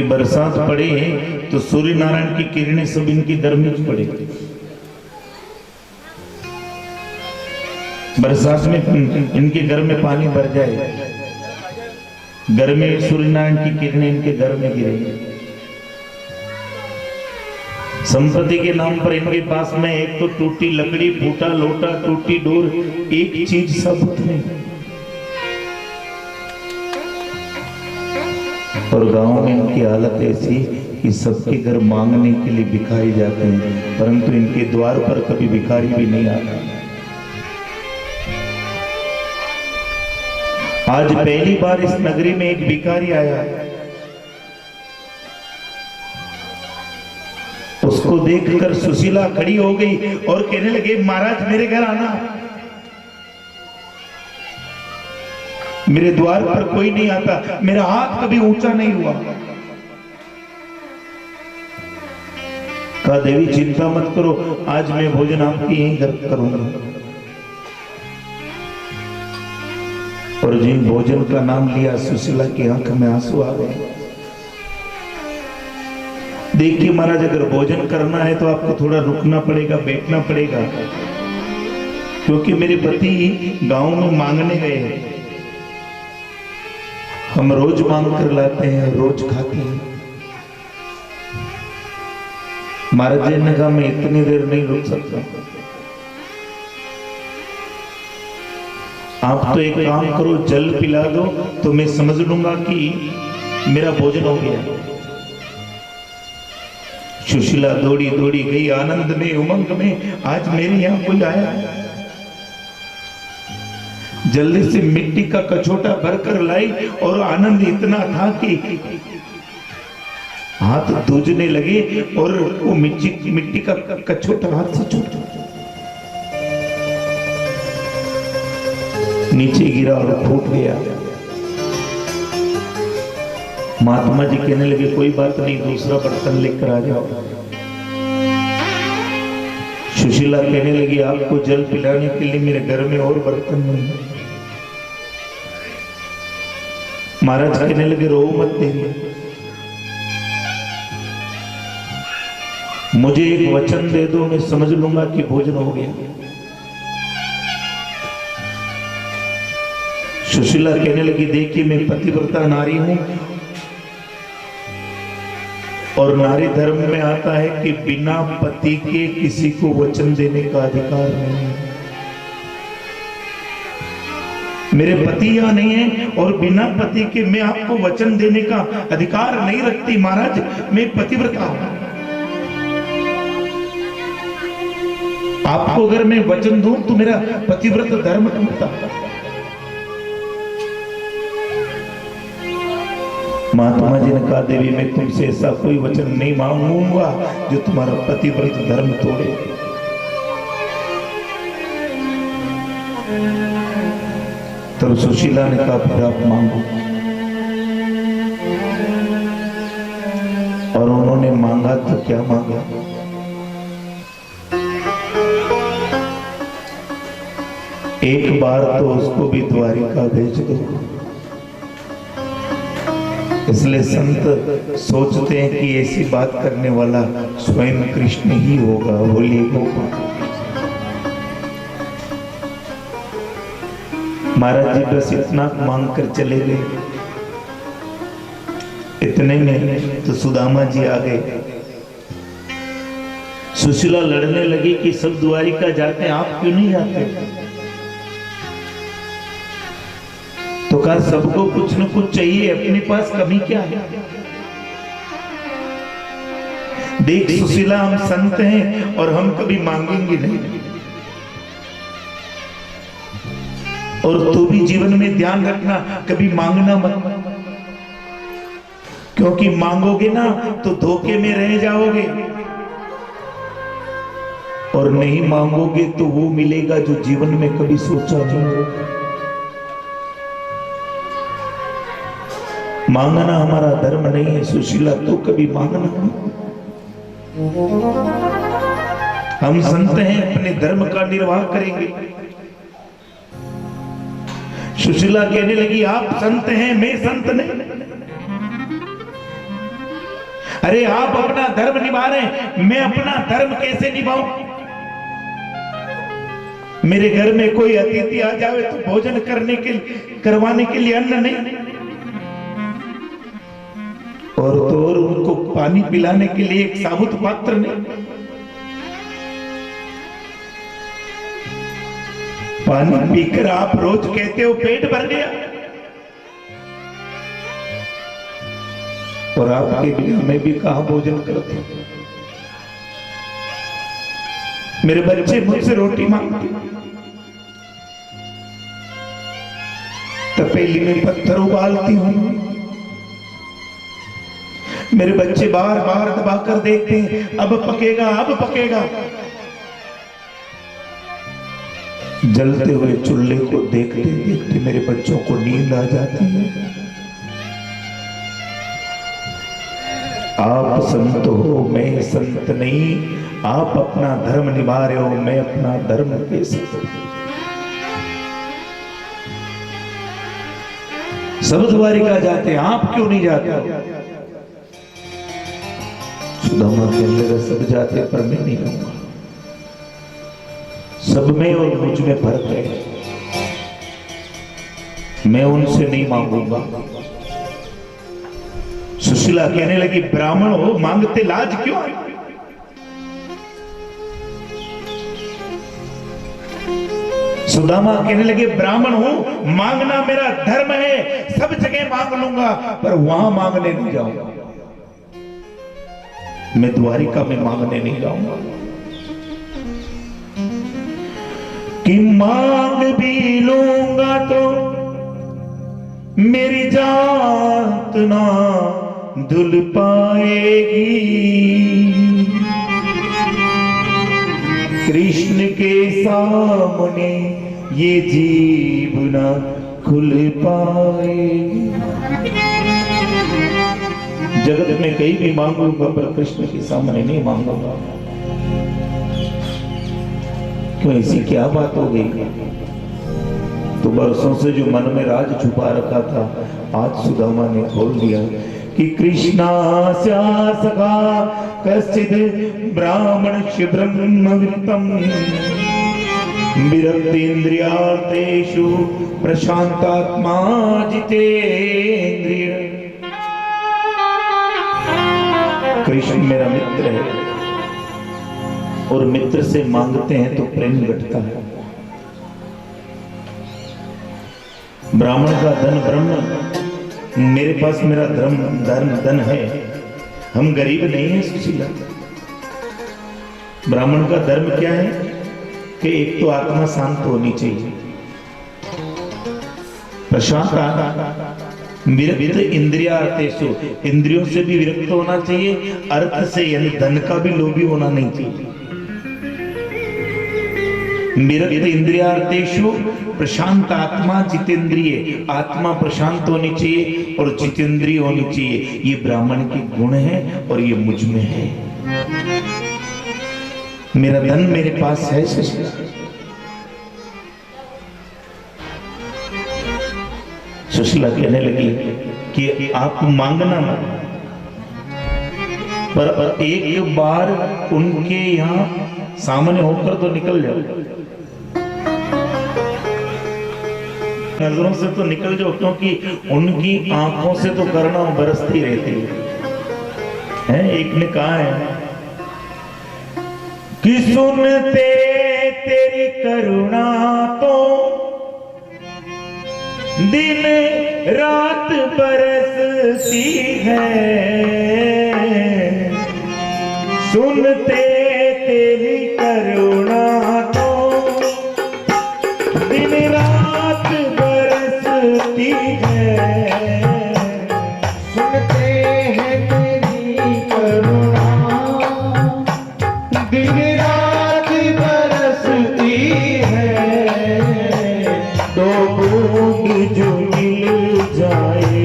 कि बरसात पड़े तो सूर्य नारायण की किरणें सब इनकी दर में पड़े। बरसात में इनके घर में पानी भर जाए, घर में सूर्य नारायण की किरणें इनके घर में गिरे। संपत्ति के नाम पर इनके पास में एक तो टूटी लकड़ी, फूटा लोटा, टूटी डोर, एक चीज सबूत नहीं। और गांव में इनकी हालत ऐसी कि सबके घर मांगने के लिए भिखारी जाते हैं, परंतु इनके द्वार पर कभी भिखारी भी नहीं आता। आज पहली बार इस नगरी में एक भिखारी आया। उसको देखकर सुशीला खड़ी हो गई और कहने लगे, महाराज मेरे घर आना, मेरे द्वार पर कोई नहीं आता, मेरा हाथ कभी ऊंचा नहीं हुआ। कहा देवी चिंता मत करो, आज मैं भोजन आपकी यहीं घर करूंगा। और जिन भोजन का नाम लिया, सुशीला की आंख में आंसू आ गए। देखिए महाराज, अगर भोजन करना है तो आपको थोड़ा रुकना पड़ेगा, बैठना पड़ेगा, क्योंकि मेरे पति गांव में मांगने गए। हम रोज मांग कर लाते हैं, रोज खाते हैं। महाराज जी ने कहा मैं इतनी देर नहीं रुक सकता, आप तो एक काम करो, जल पिला दो तो मैं समझ लूंगा कि मेरा भोजन हो गया। सुशीला दौड़ी दौड़ी गई आनंद में, उमंग में, आज मेरे यहां कोई आया। जल्दी से मिट्टी का कचोटा भरकर लाई और आनंद इतना था कि हाथ दूजने लगे और वो मिट्टी का कचोटा हाथ से छूट नीचे गिरा और फूट गया। महात्मा जी कहने लगे कोई बात नहीं, दूसरा बर्तन लेकर आ जाओ। सुशीला कहने लगी आपको जल पिलाने के लिए मेरे घर में और बर्तन नहीं। महाराज कहने लगे रो मत देवी, मुझे एक वचन दे दो, मैं समझ लूंगा कि भोजन हो गया। सुशीला कहने लगी देखिए मैं पतिव्रता नारी हूं और नारी धर्म में आता है कि बिना पति के किसी को वचन देने का अधिकार नहीं है। मेरे पति यहां नहीं है और बिना पति के मैं आपको वचन देने का अधिकार नहीं रखती। महाराज मैं पतिव्रता हूं, आपको अगर मैं वचन दूं तो मेरा पतिव्रत धर्म टूटता। महात्मा जी ने कहा देवी मैं तुमसे ऐसा कोई वचन नहीं मांगूंगा जो तुम्हारा पतिव्रत धर्म तोड़े। तब सुशीला ने कहा फिर आप मांगो। और उन्होंने मांगा तो क्या मांगा, एक बार तो उसको भी द्वारिका भेज दो। इसलिए संत सोचते हैं कि ऐसी बात करने वाला स्वयं कृष्ण ही होगा, होली होगा। महाराज जी बस इतना मांग कर चले गए। इतने में तो सुदामा जी आ गए। सुशीला लड़ने लगी कि सब द्वारिका जाते हैं, आप क्यों नहीं जाते? तो कहा सबको कुछ न कुछ चाहिए, अपने पास कमी क्या है? देख सुशीला हम संत हैं और हम कभी मांगेंगे नहीं। और तू भी जीवन में ध्यान रखना, कभी मांगना मत, क्योंकि मांगोगे ना तो धोखे में रह जाओगे और नहीं मांगोगे तो वो मिलेगा जो जीवन में कभी सोचा नहीं होगा। मांगना हमारा धर्म नहीं है। सुशीला तो कभी मांगना नहीं। हम संत हैं, अपने धर्म का निर्वाह करेंगे। सुशीला कहने लगी आप संत हैं, मैं संत नहीं। अरे आप अपना धर्म निभा रहे हैं, मैं अपना धर्म कैसे निभाऊं? मेरे घर में कोई अतिथि आ जावे तो भोजन करवाने के लिए अन्न नहीं, और उनको पानी पिलाने के लिए एक साबुत पात्र नहीं। पानी पीकर आप रोज कहते हो पेट भर गया, और आपके बिना मैं भी कहां भोजन करता हूं। मेरे बच्चे मुझसे रोटी मांगते, तपेली में पत्थर उबालती हूं। मेरे बच्चे बार बार दबाकर देखते हैं, अब पकेगा अब पकेगा। जलते हुए चूल्हे को देखते देखते मेरे बच्चों को नींद आ जाती है। आप संत हो, मैं संत नहीं। आप अपना धर्म निभा रहे हो, मैं अपना धर्म कैसे करूं? सब द्वारिका जाते, आप क्यों नहीं जाते? सुदामा कहने लगा, सब जाते पर मैं नहीं जाऊंगा। सब में और मुझ में फर्क है, मैं उनसे नहीं मांगूंगा। सुशीला कहने लगी, ब्राह्मण हो, मांगते लाज क्यों? सुदामा कहने लगे, ब्राह्मण हूं, मांगना मेरा धर्म है, सब जगह मांग लूंगा, पर वहां मांगने नहीं जाऊंगा। मैं द्वारिका में मांगने नहीं जाऊंगा। कि मांग भी लूंगा तो मेरी जात ना धुल पाएगी, कृष्ण के सामने ये जीभ ना खुल पाएगी। जगत में कहीं भी मांगूंगा पर कृष्ण के सामने नहीं मांगूंगा। क्यों, ऐसी क्या बात हो गई? तो बरसों से जो मन में राज छुपा रखा था, आज सुदामा ने खोल दिया कि कृष्णास्या सखा कश्चिद ब्राह्मण ब्रह्मवित्तम विरक्तेन्द्रियार्थेषु प्रशांतात्मा जितेन्द्रिय। कृष्ण मेरा मित्र है, और मित्र से मांगते हैं तो प्रेम घटता है। ब्राह्मण का धन ब्रह्म, मेरे पास मेरा धन है, हम गरीब नहीं है सुशीला। ब्राह्मण का धर्म क्या है कि एक तो आत्मा शांत होनी चाहिए, प्रशांत विरक्त इंद्रियार्थेषु, इंद्रियों से भी विरक्त होना चाहिए, अर्थ से यानी धन का भी लोभी होना नहीं चाहिए। विरक्त इंद्रियार्थेषु प्रशांत आत्मा जितेंद्रिय, आत्मा प्रशांत होनी चाहिए और जितेंद्रिय होनी चाहिए। ये ब्राह्मण के गुण है और ये मुझ में है। मेरा धन मेरे पास है सुशीला। सुशीला कहने लगी कि आप मांगना मत, पर एक बार उनके यहाँ सामने होकर तो निकल जाओ, नजरों से तो निकल जाओ, क्योंकि उनकी आंखों से तो करुणा बरसती रहती है। एक ने कहा है कि सुनते तेरी करुणा तो दिन रात बरसती है, सुनते तेरी करुणा तो दिन रात बरसती है, सुनते हैं तेरी करुणा दिन रात बरसती है, दो बूंद जो मिल जाए,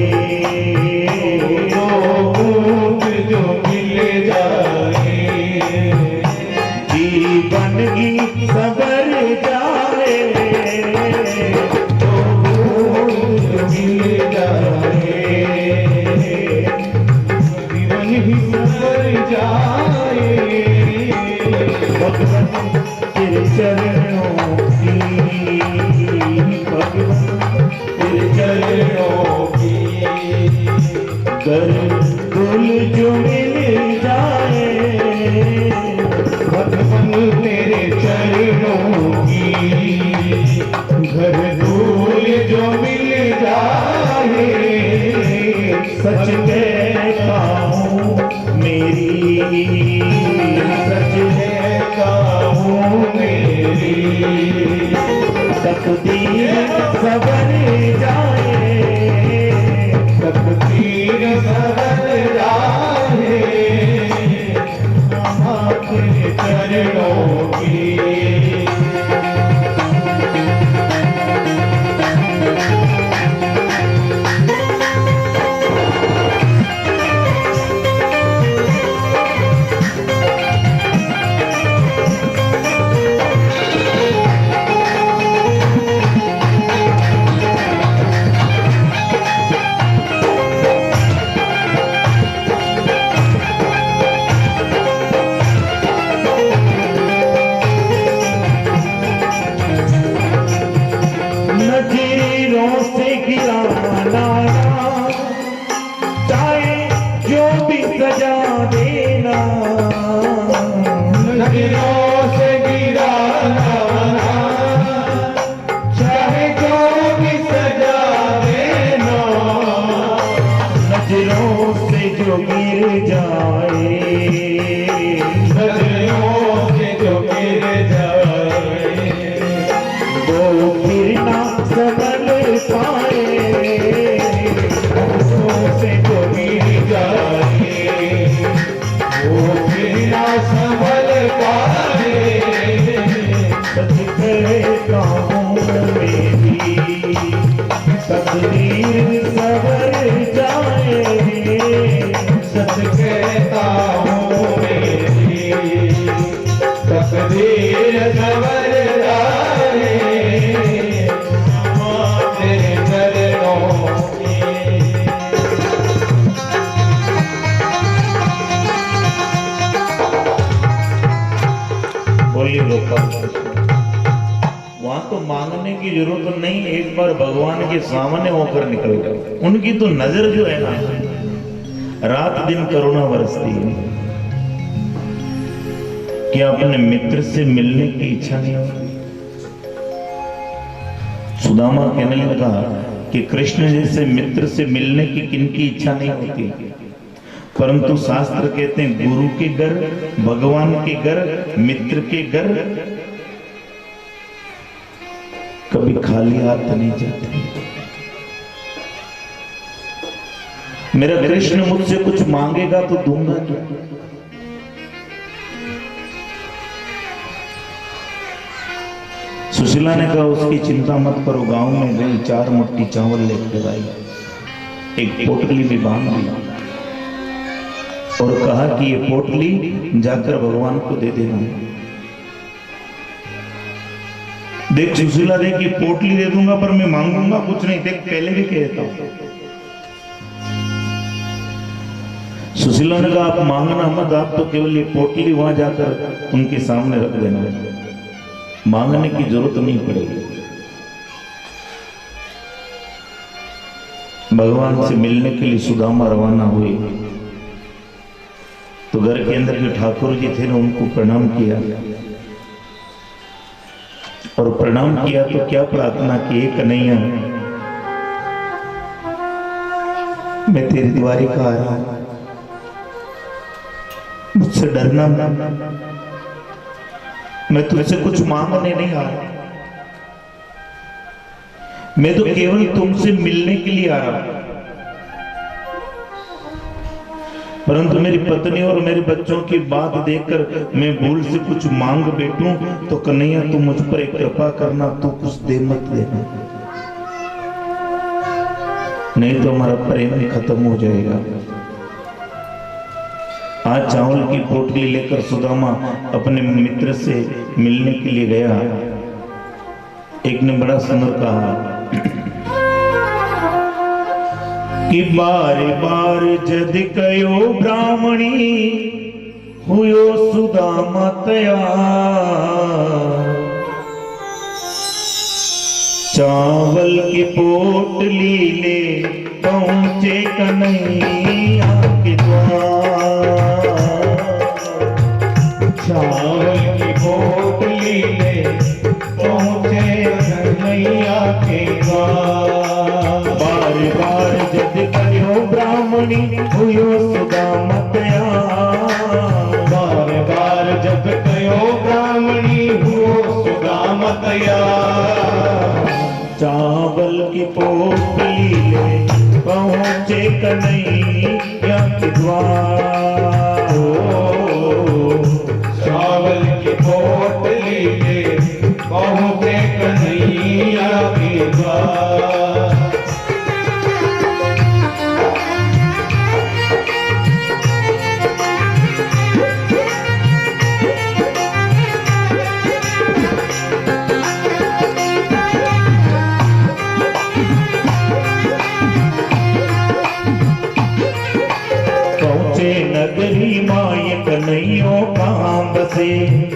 दो बूंद जो मिल जाए, जीवन की सबर जाए, दो बूंद जो मिल जाए, जीवन ही सच कहता हूँ मेरी तकदीर सबर जाए, तकदीर सबर जाए आपके चरणों की। नजरों से गिराना चाहे जो भी सजा देना, नजरों से गिराना चाहे जो भी सजा देना, नजरों से जो गिर जाए, नजरों से जो गिर जाए वो फिर ना संभल पाए, नजरों से जो गिर जाए वो फिर ना संभल पाए। सच कहता हूँ मेरी तकदीर सवर जाए, सच कहता हूँ मेरी तकदीर सवर जाए तेरे चरणों की। बोलिए गोपाल। वहां तो मांगने की जरूरत नहीं, एक बार भगवान के सामने होकर निकल गए। उनकी तो नजर जो है ना रात दिन करुणा बरसती है। क्या अपने मित्र से मिलने की इच्छा नहीं होती? सुदामा कहने लगा कि कृष्ण जैसे मित्र से मिलने की किनकी इच्छा नहीं होती, परंतु शास्त्र कहते हैं गुरु के घर, भगवान के घर, मित्र के घर कभी खाली हाथ नहीं जाते। मेरा कृष्ण मुझसे कुछ मांगेगा तो दूंगा क्या? सुशीला ने कहा उसकी चिंता मत करो, गांव में गई 4 मुट्ठी चावल लेकर आई, एक पोटली भी बांध दी और कहा कि ये पोटली जाकर भगवान को दे देना। देख सुशीला, देख ये पोटली दे दूंगा पर मैं मांगूंगा कुछ नहीं, देख पहले भी कहता हूं। सुशीला ने कहा आप मांगना मत, आप तो केवल ये पोटली वहां जाकर उनके सामने रख देना, मांगने की जरूरत नहीं पड़ेगी। भगवान से मिलने के लिए सुदामा रवाना हुए तो घर के अंदर जो ठाकुर जी थे ना उनको प्रणाम किया और प्रणाम किया तो क्या प्रार्थना की, कन्हैया मैं तेरी द्वारिका आ रहा हूं, मुझसे डरना ना, मैं तुझसे कुछ मांगने नहीं आ रहा, मैं तो केवल तुमसे मिलने के लिए आ रहा हूं। परंतु मेरी पत्नी और मेरे बच्चों की बात देखकर मैं भूल से कुछ मांग बैठूं तो कन्हैया तू मुझ पर एक कृपा करना, तू कुछ दे मत देना, नहीं तो हमारा प्रेम ही खत्म हो जाएगा। आज चावल की पोटली लेकर सुदामा अपने मित्र से मिलने के लिए गया। एक ने बड़ा सुंदर कहा कि बार बार जद कयो ब्राह्मणी हुयो सुदामा तैयार, चावल की पोटली ले पहुंचे कन्हैया के द्वार, चावल की पोटली ले पहुंचे कन्हैया के द्वार। बार बार जद कयो ब्राह्मणी हुयो सुदामा तैयार, बार बार कन्हैया के द्वार। चावल की पोटली ले पहुँचे कन्हैया के द्वार। नगरी माय कन्हैयो कहाँ बसे,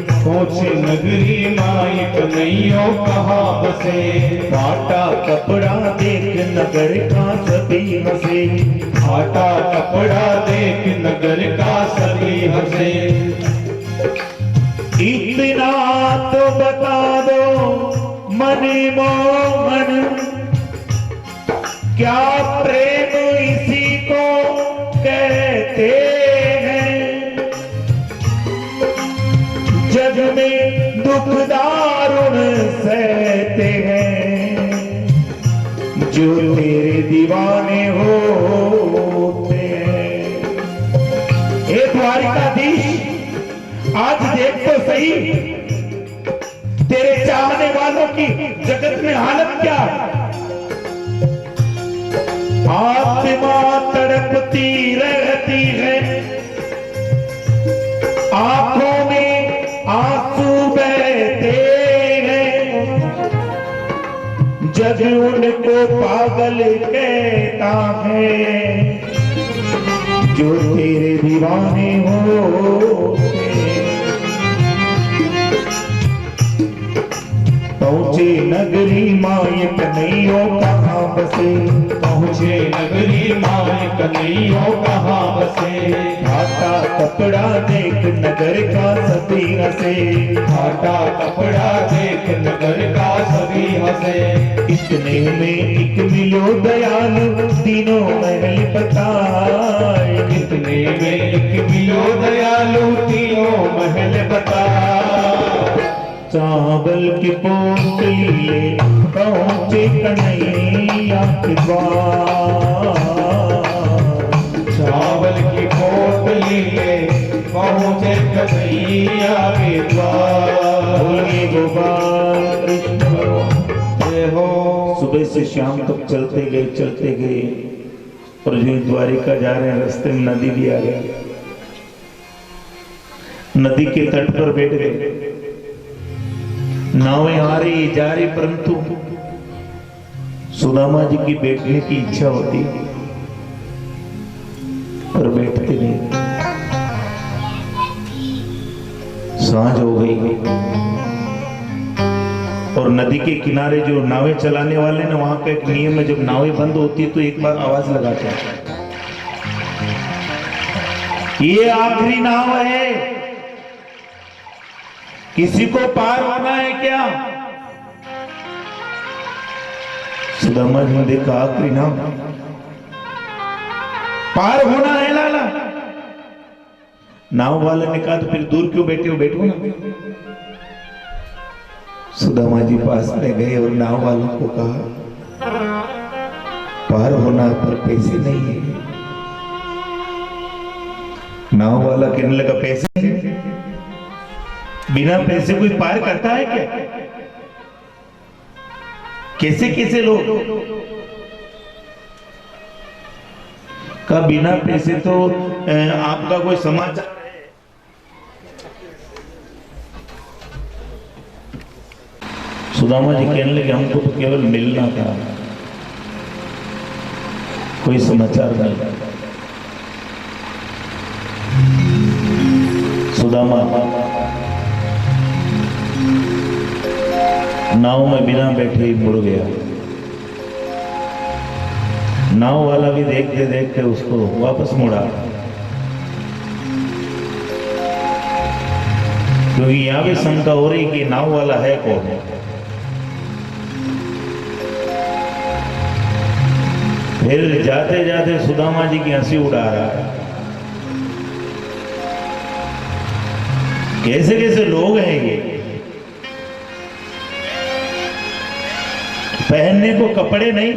पहुँचे नगरी माय कन्हैयो कहाँ बसे। फाटा कपड़ा देख नगर का सभी हंसे, फाटा कपड़ा देख नगर का सभी हंसे। इतना तो बता दो मनी मोहन, क्या प्रेम इसी को कहते हैं। जग में दुख दारुण सहते हैं, जो तेरे दीवाने होते हैं। हे द्वारिकाधीश, आज देख तो सही तेरे चाहने वालों की जगत में हालत क्या है। आत्मा तड़पती रहती है, आंखों में आंसू बहते हैं। जग उनको पागल कहता है, जो तेरे दीवाने होते हैं। पहुंचे नगरी माय कन्हैयो कहाँ बसे, पहुँचे नगरी माय कन्हैयो कहाँ बसे। फाटा कपड़ा देख नगर का सभी हंसे, फाटा कपड़ा देख नगर का सभी हंसे। इतने में एक मिलो दयालु, तीनों महल बताए। इतने में एक मिलो दयालु, तीनों महल बताए। चावल की पोटली ले पहुंचे कन्हैया के द्वार। चावल की पोटली ले पहुँचे कन्हैया के द्वार। बोलिए गोपाल कृष्ण जय हो। सुबह से शाम तक चलते गए और जो द्वारिका जा रहे हैं रास्ते में नदी भी आ गई। नदी के तट पर बैठ गए, नावें आ रही जा रही, परंतु सुदामा जी की बैठने की इच्छा होती पर बैठते नहीं। सांझ हो गई और नदी के किनारे जो नावें चलाने वाले ना, वहां का एक नियम है, जब नावें बंद होती है तो एक बार आवाज लगाते हैं, ये आखिरी नाव है, किसी को पार होना है क्या। सुदामा जी ने देखा आखिरी नाव, पार होना है लाला। नाव वाले ने कहा तो फिर दूर क्यों बैठे हो, बैठो ना। सुदामा जी पास में गए और नाव वालों को कहा पार होना पर पैसे नहीं है। नाव वाला कहने लगा पैसे, बिना पैसे कोई पार करता है क्या। कैसे कैसे लोग का बिना पैसे तो आपका कोई समाचार है। सुदामा जी कहने लगे हमको तो केवल मिलना था, कोई समाचार नहीं। सुदामा नाव में बिना बैठे ही मुड़ गया। नाव वाला भी देखते देखते उसको वापस मुड़ा, क्योंकि यहां भी शंका हो रही कि नाव वाला है कौन। फिर जाते जाते सुदामा जी की हंसी उड़ा रहा है। कैसे कैसे लोग हैं ये, पहनने को कपड़े नहीं,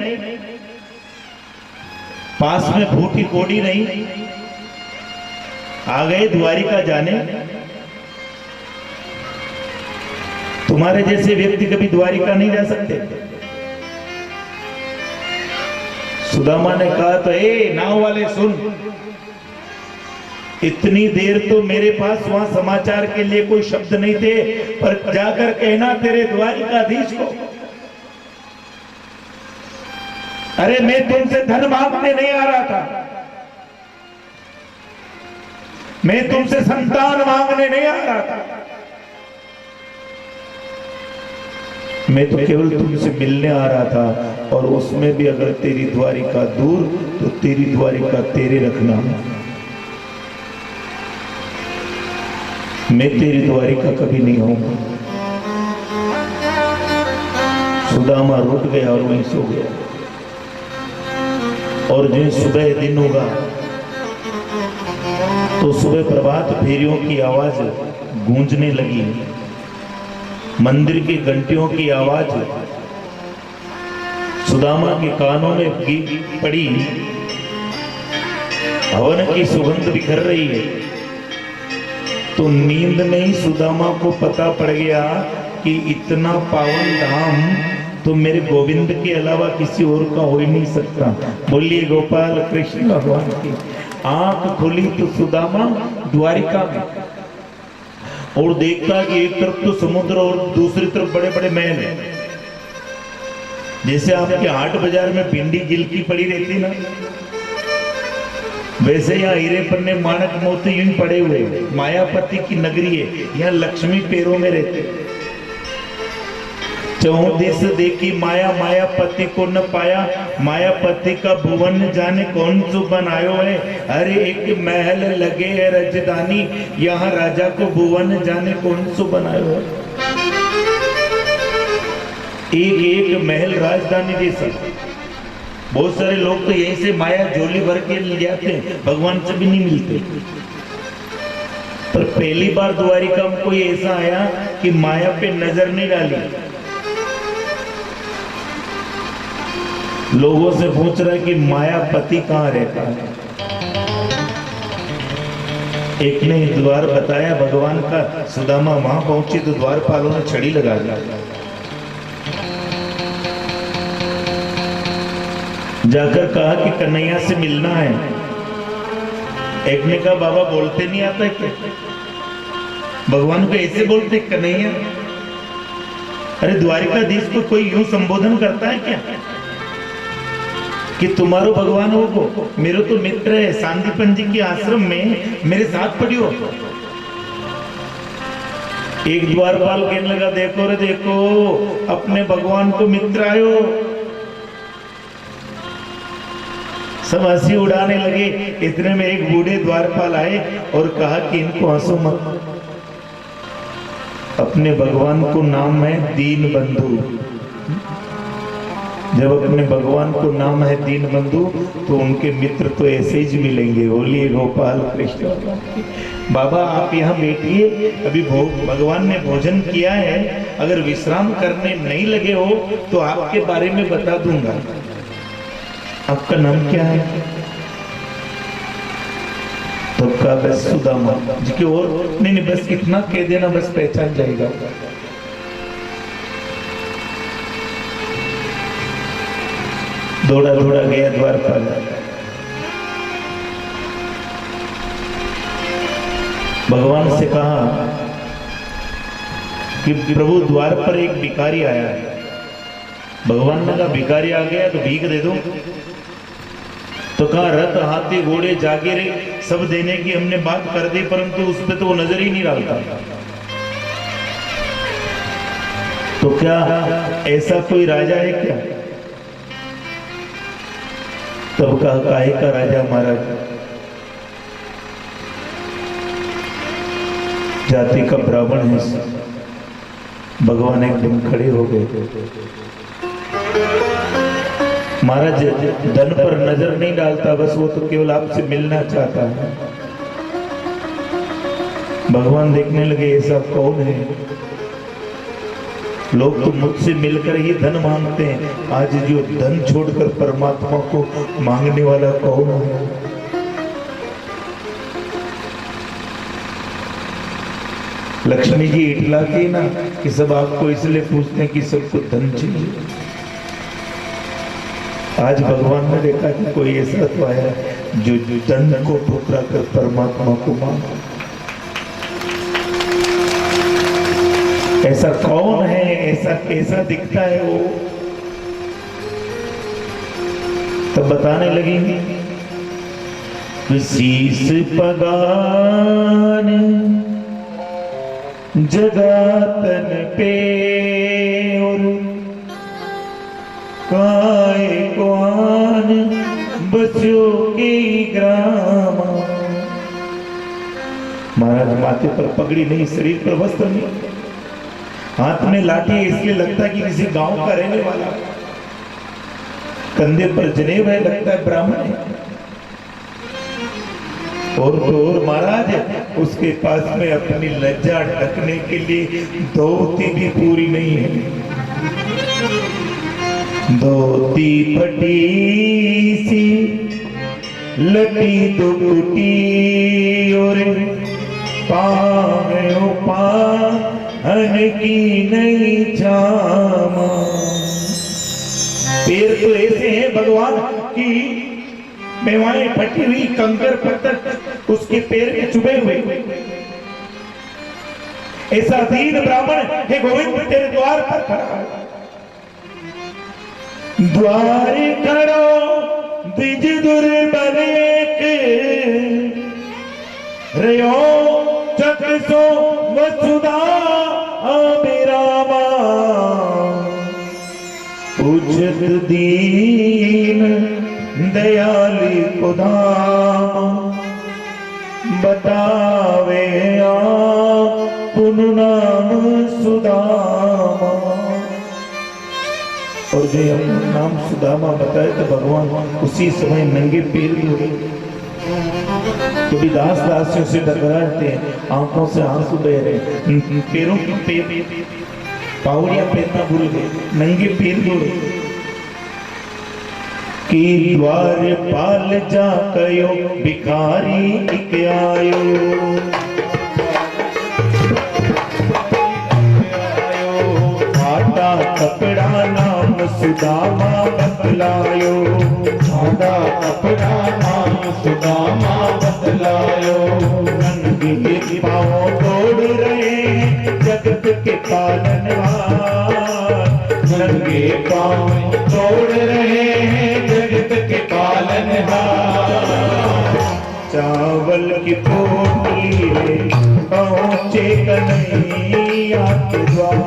पास में फूटी कोड़ी नहीं, आ गए द्वारिका जाने। तुम्हारे जैसे व्यक्ति कभी द्वारिका नहीं जा सकते। सुदामा ने कहा तो नाव वाले सुन, इतनी देर तो मेरे पास वहां समाचार के लिए कोई शब्द नहीं थे, पर जाकर कहना तेरे द्वारिकाधीश को, अरे मैं तुमसे धन मांगने नहीं आ रहा था, मैं तुमसे संतान मांगने नहीं आ रहा था, मैं तो केवल तुमसे मिलने आ रहा था। और उसमें भी अगर तेरी द्वारिका दूर तो तेरी द्वारिका तेरे रखना, मैं तेरी द्वारिका कभी नहीं आऊंगा। सुदामा रुक गया और वहीं सो गया। और जो सुबह दिन होगा तो सुबह प्रभात फेरियों की आवाज गूंजने लगी, मंदिर की घंटियों की आवाज सुदामा के कानों में पड़ी, हवन की सुगंध बिखर रही है। तो नींद में ही सुदामा को पता पड़ गया कि इतना पावन धाम तो मेरे गोविंद के अलावा किसी और का हो ही नहीं सकता। बोलिए गोपाल कृष्ण भगवान की। आंख खुली तो सुदामा द्वारिका में, और देखता कि एक तरफ तो समुद्र और दूसरी तरफ बड़े बड़े महल हैं। जैसे आपके हाट बाजार में भिंडी गिलकी पड़ी रहती ना, वैसे यहाँ हीरे पन्ने माणक मोती यूं पड़े हुए। मायापति की नगरी है, यहाँ लक्ष्मी पैरों में रहते। चौदिस देखी माया, मायापति को न पाया, मायापति का भुवन जाने कौन सो बनायो है। अरे एक महल लगे है राजधानी, यहाँ राजा को भुवन जाने कौन सो बनायो है। एक एक महल राजधानी जैसा। बहुत सारे लोग तो यहीं से माया झोली भर के ले जाते हैं, भगवान से भी नहीं मिलते। पर पहली बार द्वारिका में कोई ऐसा आया कि माया पे नजर नहीं डाली। लोगों से पूछ रहा है कि मायापति कहाँ रहता है। एक ने द्वार बताया भगवान का, सुदामा वहां पहुंचे तो द्वारपालों ने छड़ी लगा दिया। जाकर कहा कि कन्हैया से मिलना है। एक ने कहा बाबा बोलते नहीं आता क्या? भगवान को ऐसे बोलते कन्हैया? अरे द्वारिकाधीश को कोई यूं संबोधन करता है क्या कि तुम्हारो भगवान हो को? मेरे तो मित्र है, सांदीपन जी के आश्रम में मेरे साथ पढ़ियो। एक द्वारपाल कहने लगा देखो रे देखो, अपने भगवान को मित्र आयो। सब हंसी उड़ाने लगे। इतने में एक बूढ़े द्वारपाल आए और कहा कि इनको हंसो मत, अपने भगवान को नाम है दीन बंधु। जब अपने भगवान को नाम है दीन बंधु तो उनके मित्र तो ऐसे ही मिलेंगे। बोलिए गोपाल कृष्ण। बाबा आप यहाँ बैठिए, अभी भगवान ने भोजन किया है, अगर विश्राम करने नहीं लगे हो तो आपके बारे में बता दूंगा। आपका नाम क्या है? तो कहा बस सुदामा जी की और नहीं, बस इतना कह देना, बस पहचान जाएगा। दौड़ा दौड़ा गया द्वारपाल। भगवान से कहा कि प्रभु द्वार पर एक भिखारी आया है। भगवान ने कहा भिखारी आ गया तो भीख दे दो। तो कहा रथ हाथी घोड़े जागीरे सब देने की हमने बात कर दी, परंतु उस पर तो वो नजर ही नहीं डालता। तो क्या ऐसा कोई राजा है क्या? तब कहा काहे का राजा महाराज, जाति का ब्राह्मण है। भगवान एकदम खड़े हो गए। महाराज धन पर नजर नहीं डालता, बस वो तो केवल आपसे मिलना चाहता है। भगवान देखने लगे ऐसा कौन है? लोग तो मुझसे मिलकर ही धन मांगते हैं, आज जो धन छोड़कर परमात्मा को मांगने वाला कौन है? लक्ष्मी जी इटलाती ना कि सब आपको इसलिए पूछते हैं कि सबको धन चाहिए। आज भगवान ने देखा कि कोई ऐसा तो आया जो धन को ठुकरा कर परमात्मा को मांगा। ऐसा कौन है, ऐसा कैसा दिखता है वो? तब बताने लगेंगे, शीस पगान जगातन पे और काय कौन बच्चों की ग्रामा। महाराज माथे पर पगड़ी नहीं, शरीर पर वस्त्र नहीं, हाथ में लाठी, इसलिए लगता है कि किसी गांव का रहने वाला, कंधे पर जनेब है, लगता है ब्राह्मण है। और तो और महाराज उसके पास में अपनी लज्जा ढकने के लिए धोती भी पूरी नहीं है, धोती फटी सी लटी दुपटी और पाँव पान की नहीं जामा। पैर तो ऐसे हैं भगवान की मेवाएं फटी हुई, कंकर पत्थर उसके पैर में चुभे हुए। ऐसा दीन ब्राह्मण हे गोविंद तेरे द्वार पर खड़ा है। द्वार खड़ो द्विज दुर्बल के रयो चक्र सो वसुधा अभिरामा। पूछत दीन दयाली खुदा बतावे पुनु नाम सुदामा। और जो नाम सुदामा बताए तो भगवान उसी समय नंगे पैर भी हुए। कभी दास दासियों से टकराते हैं, आंखों से आंसू बह रहे, पैरों की पावड़ियां पहनना भूल गए, नंगे पैर दौड़े कि द्वार पाल जा कयो भिखारी इक आयो। आटा कपड़ा नाम सुदामा बतलायो, आटा कपड़ा नाम सुदामा बतलायो। नंगे पाँव दौड़ रहे जगत के पालनहार, नंगे पाँव दौड़ रहे हैं जगत के पालनहार। चावल की पोटली ले पहुँचे कन्हैया के द्वार।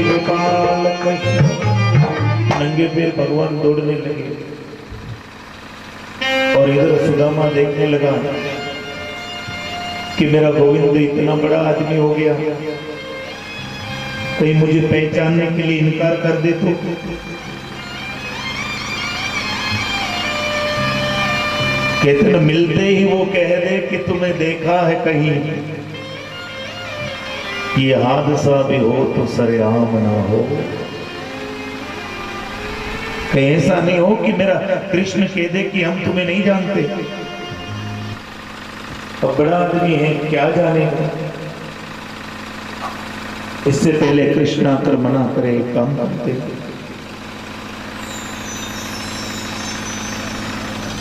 गोपाल कृष्ण नंगे पैर भगवान दौड़ने लगे और इधर सुदामा देखने लगा कि मेरा गोविंद इतना बड़ा आदमी हो गया, कहीं मुझे पहचानने के लिए इनकार कर दे तो। कहते न मिलते ही वो कह दे कि तुम्हें देखा है कहीं, ये हादसा भी हो तो सरेआम ना हो। कहीं ऐसा नहीं हो कि मेरा कृष्ण कह दे कि हम तुम्हें नहीं जानते। अब बड़ा आदमी है, क्या जानेगा। इससे पहले कृष्ण आकर मना करे, काम करते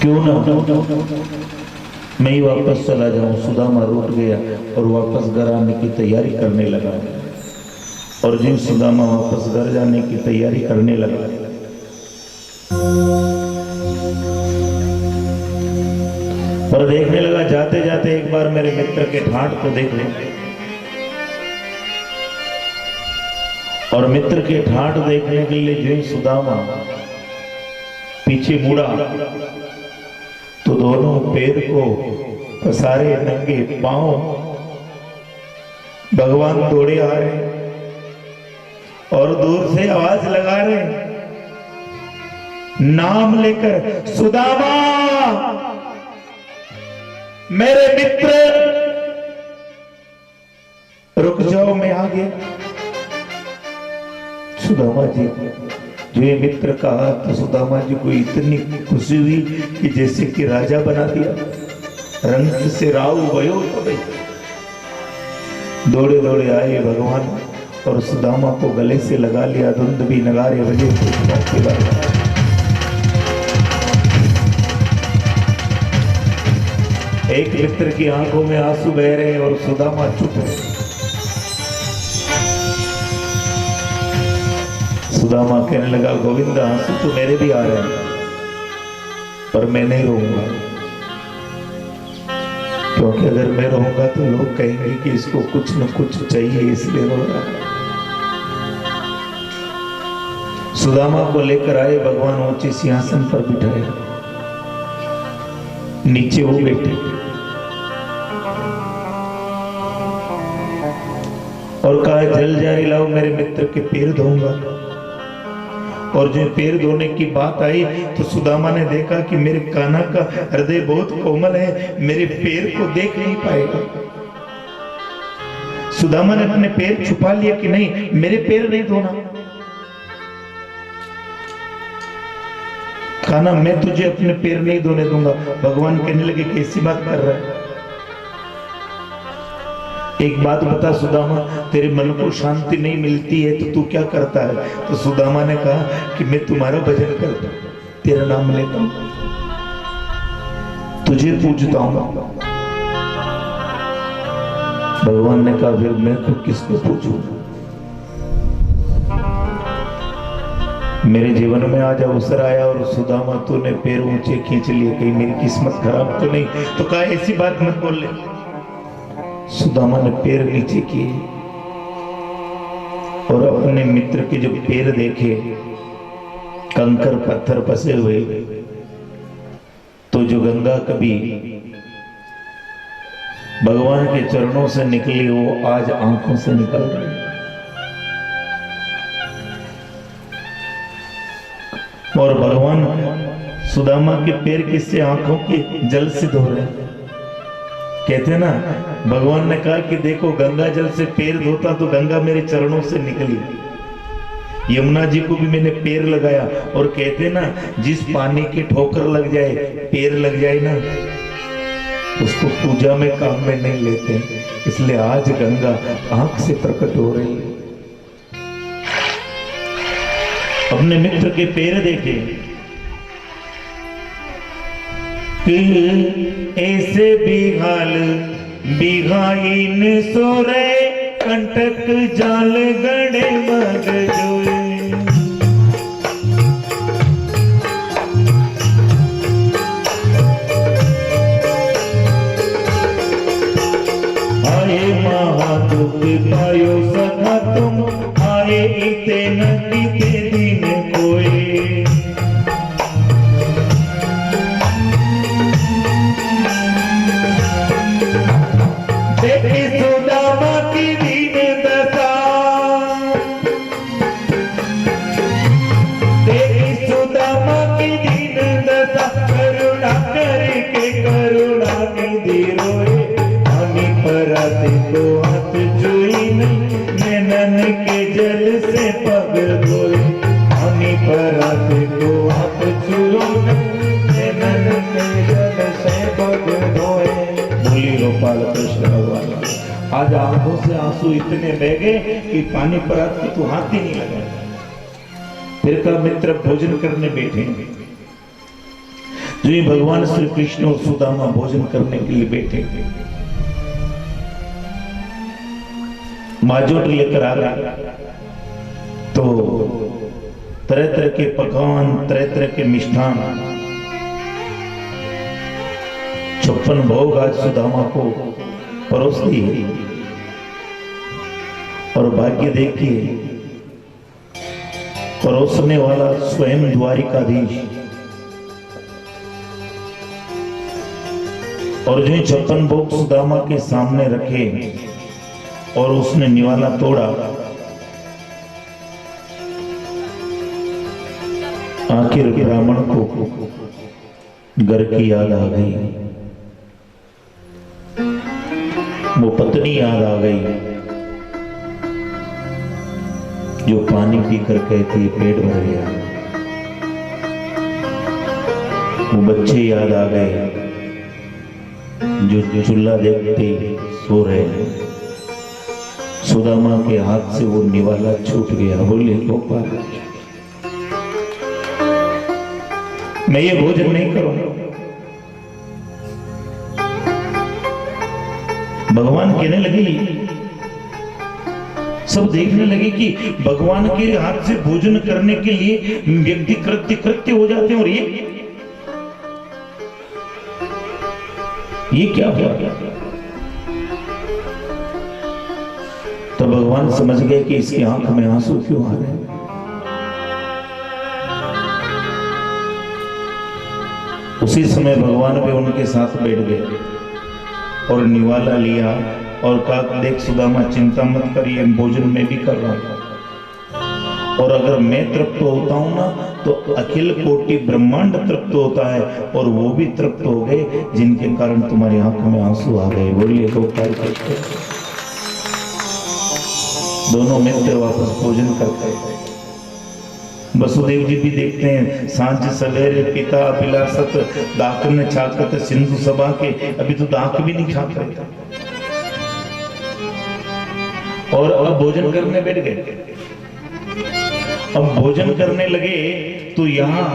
क्यों ना मैं ही वापस चला जाऊं। सुदामा रूठ गया और वापस घर आने की तैयारी करने लगा। और जिन सुदामा वापस घर जाने की तैयारी करने लगा, पर देखने लगा जाते जाते एक बार मेरे मित्र के ठाट को देख ले। और मित्र के ठाट देखने के लिए जो सुदामा पीछे मुड़ा तो दोनों पैर को पसारे नंगे पांव भगवान दौड़े आ रहे और दूर से आवाज लगा रहे नाम लेकर, सुदामा मेरे मित्र, रुक जाओ, मैं आ गया। सुदामा जी जो ये मित्र कहा तो सुदामा जी को इतनी खुशी हुई कि जैसे कि राजा बना दिया। रंग से राव भयो, दौड़े दौड़े आए भगवान और सुदामा को गले से लगा लिया। धुंध भी नगारे बजे के बाद एक मित्र की आंखों में आंसू बह रहे हैं और सुदामा चुप है। सुदामा कहने लगा, गोविंद आंसू तो मेरे भी आ रहे हैं पर मैं नहीं रोऊंगा, क्योंकि अगर मैं रहूंगा तो लोग कहेंगे कि इसको कुछ न कुछ चाहिए इसलिए रो रहा है। सुदामा को लेकर आए भगवान, ऊंचे सिंहासन पर बिठाए, नीचे वो बैठे और कहा, जल जारी लाओ, मेरे मित्र के पैर धोऊंगा। और जो पैर धोने की बात आई तो सुदामा ने देखा कि मेरे कान्हा का हृदय बहुत कोमल है, मेरे पैर को देख नहीं पाएगा। सुदामा ने अपने पैर छुपा लिया कि नहीं, मेरे पैर नहीं धोना। कान्हा, मैं तुझे अपने पैर नहीं धोने दूंगा। भगवान कहने लगे, कैसी बात कर रहा है? एक बात बता सुदामा, तेरे मन को शांति नहीं मिलती है तो तू क्या करता है? तो सुदामा ने कहा कि मैं तुम्हारा भजन करता हूं, तेरा नाम लेता हूं, तुझे पूजता हूं। भगवान ने कहा, फिर मैं को किसको पूजूं? मेरे जीवन में आज अवसर आया और सुदामा तूने पैर ऊंचे खींच लिए, कहीं मेरी किस्मत खराब तो नहीं? तो कहा, ऐसी बात मत बोल ले। सुदामा ने पैर नीचे किए और अपने मित्र के जो पैर देखे, कंकर पत्थर फंसे हुए, तो जो गंगा कभी भगवान के चरणों से निकली वो आज आंखों से निकल रही। और भगवान सुदामा के पैर किससे? आंखों के जल से धो रहे हैं। कहते हैं ना, भगवान ने कहा कि देखो, गंगा जल से पैर धोता तो गंगा मेरे चरणों से निकली। यमुना जी को भी मैंने पैर लगाया। और कहते ना, जिस पानी की ठोकर लग जाए, पैर लग जाए ना, उसको पूजा में काम में नहीं लेते। इसलिए आज गंगा आंख से प्रकट हो रही है। अपने मित्र के पैर देखे कि ऐसे बिहाल बिहाइन सोरे, कंटक जाल गड़े मग जोए। आए महादुख पायो सखा तुम, आए इते न बीते दिन कोई। देखी सुदामा की दीन दशा, देखी सुदामा की दीन दशा, करुणा करके करुणा निधि रोए। पानी पर आते को हाथ छुई नहीं, नैनन के जल से पग धोए। पानी पर आते को हाथ छुई नहीं, नैनन के जल से पग धोए। बोली गोपाल कृष्ण भगवान। आज आंखों से आंसू इतने बह गए कि पानी पर आते तो हाथ ही नहीं लगा। फिर का मित्र भोजन करने बैठे। जो ही भगवान श्री कृष्ण और सुदामा भोजन करने के लिए बैठे, माजोट लेकर आ गए तो तरह तरह के पकवान, तरह तरह के मिष्ठान, 56 भोग आज सुदामा को परोस दिए। और भाग्य देखिए, परोसने वाला स्वयं द्वारिकाधीश। और जो 56 भोग सुदामा के सामने रखे और उसने निवाला तोड़ा आखिर ब्राह्मण को घर की याद आ गई, वो पत्नी याद आ गई जो पानी पीकर कहती है पेट भर गया, वो बच्चे याद आ गए जो चूल्हा देखते सो रहे हैं, सुदामा के हाथ से वो निवाला छूट गया। बोले गोपाल मैं ये भोजन नहीं करूंगा। भगवान कहने लगी, सब देखने लगे कि भगवान के हाथ से भोजन करने के लिए व्यक्ति कृत्य हो जाते हैं, और ये क्या हुआ? तो भगवान समझ गए कि इसकी आंख में आंसू क्यों आ रहे हैं। उसी समय भगवान भी उनके साथ बैठ गए और निवाला लिया और कहा, देख सुदामा चिंता मत करिए, भोजन मैं भी कर रहा हूं, और अगर मैं तृप्त होता हूं ना तो अखिल कोटि ब्रह्मांड तृप्त होता है, और वो भी तृप्त हो गए जिनके कारण तुम्हारी आंख में आंसू आ गए। बोलिए गोपाल कृष्ण। दोनों मित्र वापस भोजन करते हैं। वसुदेव जी भी देखते हैं, सांझ सवेरे पिता अभिलाषत दाकन छाकत सिंधु सभा के, अभी तो दाक भी नहीं छाक रहे और अब भोजन करने बैठ गए। अब भोजन करने लगे तो यहां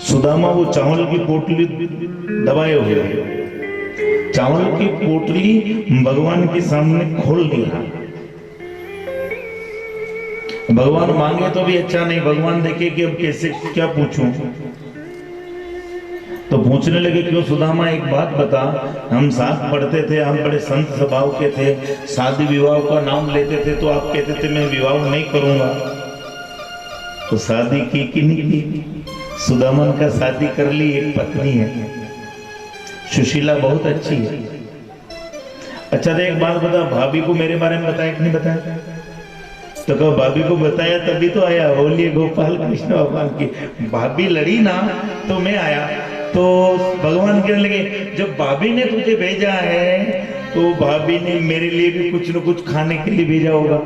सुदामा वो चावल की पोटली दबाए हुए, चावल की पोटली भगवान के सामने खोल दिया। भगवान मांगे तो भी अच्छा नहीं, भगवान देखे कि अब कैसे क्या पूछूं, तो पूछने लगे, क्यों सुदामा एक बात बता, हम साथ पढ़ते थे, हम बड़े संत स्वभाव के थे, शादी विवाह का नाम लेते थे तो आप कहते थे मैं विवाह नहीं करूंगा, तो शादी की कि नहीं की? सुदामन का शादी कर ली, एक पत्नी है, सुशीला बहुत अच्छी है। अच्छा तो एक बात बता, भाभी को मेरे बारे में बताया कि नहीं बताया? तो कहो भाभी को बताया तभी तो आया। बोलिए गोपाल कृष्ण भगवान की। भाभी लड़ी ना तो मैं आया। तो भगवान कहने लगे, जब भाभी ने तुझे भेजा है तो भाभी ने मेरे लिए भी कुछ न कुछ खाने के लिए भेजा होगा।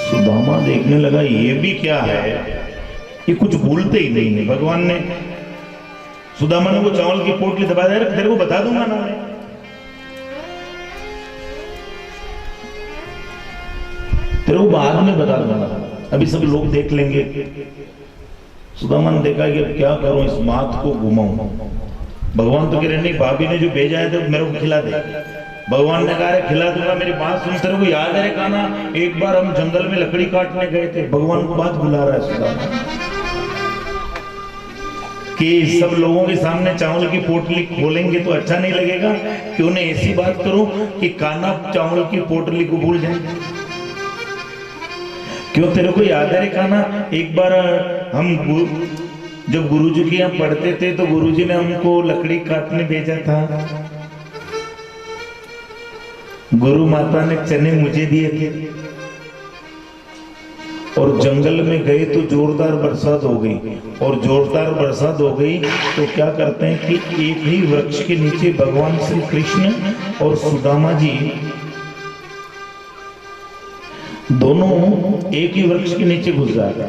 सुदामा देखने लगा ये भी क्या है, ये कुछ भूलते ही नहीं है। भगवान ने सुदामा ने वो चावल की पोटली दबा दिया, तेरे को बता दूंगा ना मैं, तेरे को बाद में बता दूंगा, अभी सब लोग देख लेंगे। सुदामा ने देखा कि अब क्या करूं, इस बात को घुमाऊं। भगवान तो कह रहे नहीं, भाभी ने जो भेजा है तो मेरे को खिला दे। भगवान ने कहा खिला दूंगा, मेरी बात सुन, तेरे को याद है काना एक बार हम जंगल में लकड़ी काटने गए थे। भगवान को बात भुला रहा है सुदामा कि सब लोगों के सामने चावल की पोटली खोलेंगे तो अच्छा नहीं लगेगा, क्यों नहीं ऐसी बात करूं कि काना चावल की पोटली को भूल जाए। क्यों तेरे को याद है रे काना, एक बार हम जब गुरुजी के यहाँ पढ़ते थे तो गुरुजी ने हमको लकड़ी काटने भेजा था, गुरु माता ने चने मुझे दिए थे और जंगल में गए तो जोरदार बरसात हो गई, और जोरदार बरसात हो गई तो क्या करते हैं कि एक ही वृक्ष के नीचे भगवान श्री कृष्ण और सुदामा जी दोनों एक ही वृक्ष के नीचे घुस जाता।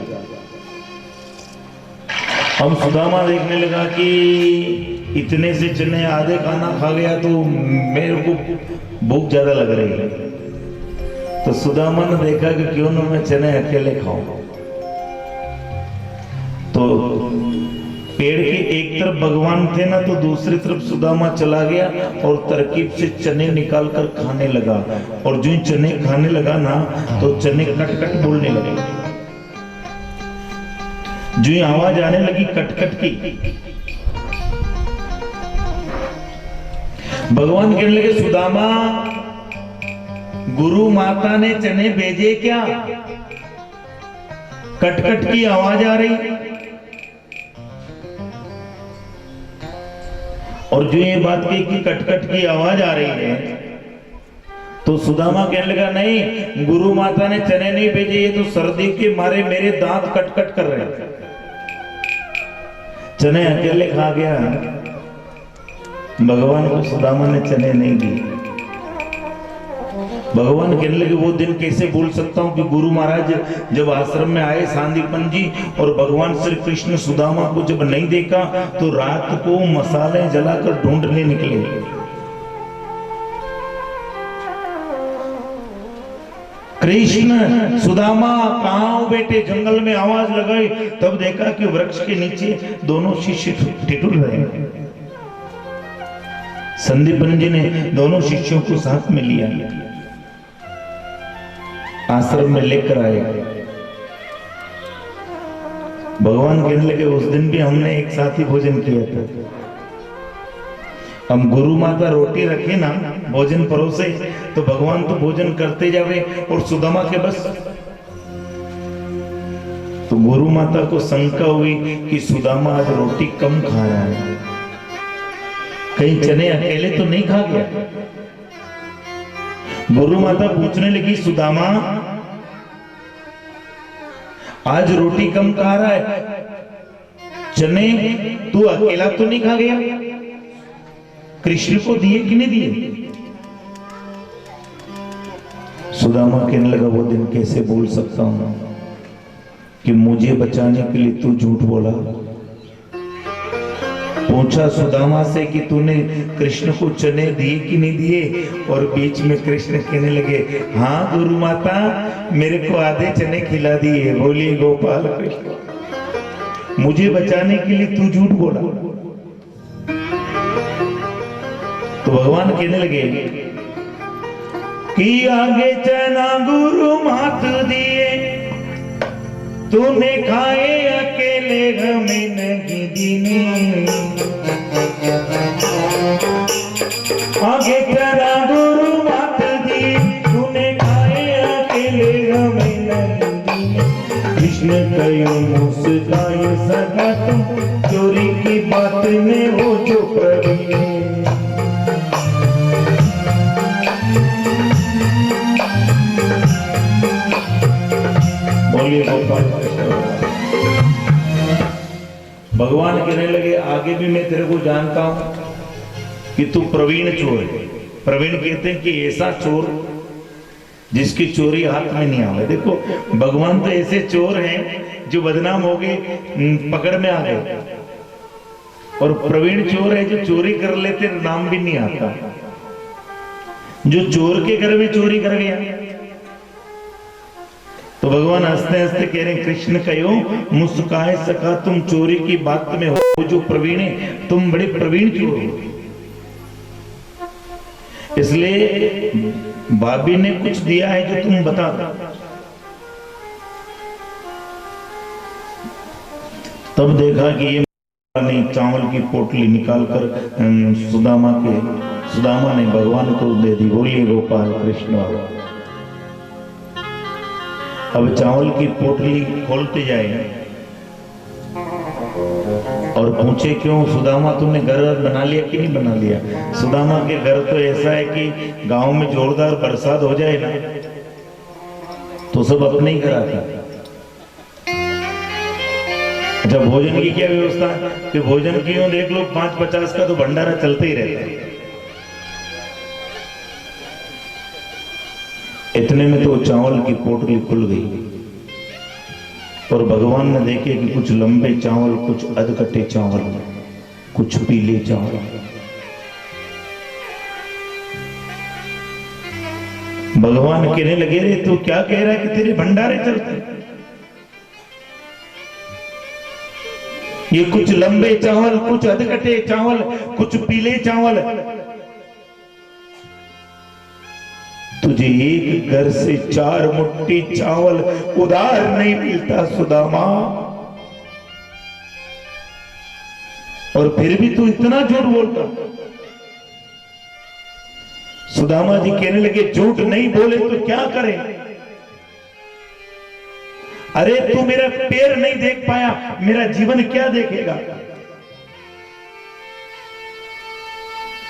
हम सुदामा देखने लगा कि इतने से चने आधे खाना खा गया तो मेरे को भूख ज्यादा लग रही है। तो सुदामा ने देखा कि क्यों ना मैं चने अकेले खाऊं। तो पेड़ के एक तरफ भगवान थे ना, तो दूसरी तरफ सुदामा चला गया और तरकीब से चने निकाल कर खाने लगा। और जो चने खाने लगा ना तो चने कट कट बोलने लगे, जो आवाज आने लगी कट कट की। भगवान कहने लगे, सुदामा गुरु माता ने चने भेजे क्या? कट कट की आवाज आ रही। और जो ये बात कही कि कट कट की आवाज आ रही है, तो सुदामा कहने लगा, नहीं, गुरु माता ने चने नहीं भेजे, ये तो सर्दी के मारे मेरे दांत कट कट कर रहे हैं। चने अकेले खा गया। भगवान को सुदामा ने चने नहीं दिए। भगवान कहने लगे, वो दिन कैसे भूल सकता हूं कि गुरु महाराज जब आश्रम में आए सांदीपन जी, और भगवान श्री कृष्ण सुदामा को जब नहीं देखा तो रात को मसाले जलाकर ढूंढने निकले। कृष्ण सुदामा कहाँ हो बेटे, जंगल में आवाज लगाई, तब देखा कि वृक्ष के नीचे दोनों शिष्य ठिठुर रहे हैं। संदीपन जी ने दोनों शिष्यों को साथ में लिया, आश्रम में लेकर आए। भगवान कहने लगे, उस दिन भी हमने एक साथ ही भोजन किया था। हम गुरु माता रोटी रखे ना, भोजन परोसे, तो भगवान तो भोजन करते जावे और सुदामा के बस। तो गुरु माता को शंका हुई कि सुदामा आज रोटी कम खा रहा है, कहीं चने अकेले तो नहीं खा गया। गुरु माता पूछने लगी, सुदामा आज रोटी कम खा रहा है, चने तू अकेला तो नहीं खा गया, कृष्ण को दिए कि नहीं दिए? सुदामा कहने लगा, वो दिन कैसे भूल सकता हूं कि मुझे बचाने के लिए तू झूठ बोला। पूछा सुदामा से कि तूने कृष्ण को चने दिए कि नहीं दिए, और बीच में कृष्ण कहने लगे, हाँ गुरु माता, मेरे को आधे चने खिला दिए। बोलिए गोपाल कृष्ण, मुझे बचाने के लिए तू झूठ बोला। तो भगवान कहने लगे कि आगे चना गुरु मात दिए, तूने खाए अकेले हमें नहीं दीने। आगे चना गुरु मात दिए, तूने खाए अकेले हमें नहीं दीने। कृष्ण कयो मुस्काए सदा तुम, चोरी की बात में हो जो प्रवीण। भगवान कहने लगे, आगे भी मैं तेरे को जानता हूं कि तू प्रवीण चोर है। प्रवीण कहते हैं कि ऐसा चोर जिसकी चोरी हाथ में नहीं आवे। देखो भगवान तो ऐसे चोर हैं जो बदनाम हो गए, पकड़ में आ गए, और प्रवीण चोर है जो चोरी कर लेते नाम भी नहीं आता, जो चोर के घर में चोरी कर गया। तो भगवान हंसते हंसते कह रहे हैं, कृष्ण कहो मुस्काए सका तुम, चोरी की बात में हो जो प्रवीण है, तुम बड़े प्रवीण चोर हो। इसलिए भाभी ने कुछ दिया है जो तुम बता दो। तब देखा कि ये ने चावल की पोटली निकालकर सुदामा ने भगवान को दे दी। बोलिए गोपाल कृष्ण। अब चावल की पोटली खोलते जाए और पूछे, क्यों सुदामा तुमने घर बना लिया कि नहीं बना लिया? सुदामा के घर तो ऐसा है कि गांव में जोरदार बरसात हो जाए ना तो सब अपने ही घर आते। अच्छा, भोजन की क्या व्यवस्था है कि भोजन की देख लो 5-50 का तो भंडारा चलते ही रहता है। इतने में तो चावल की पोटली खुल गई और भगवान ने देखे कि कुछ लंबे चावल, कुछ अधकटे चावल, कुछ पीले चावल। भगवान कहने लगे, रे तू क्या कह रहा है कि तेरे भंडारे चलते? ये कुछ लंबे चावल, कुछ अधकटे चावल, कुछ पीले चावल, तुझे एक घर से 4 मुट्ठी चावल उधार नहीं मिलता सुदामा, और फिर भी तू इतना झूठ बोलता। सुदामा जी कहने लगे, झूठ नहीं बोले तो क्या करें? अरे तू मेरा पैर नहीं देख पाया, मेरा जीवन क्या देखेगा?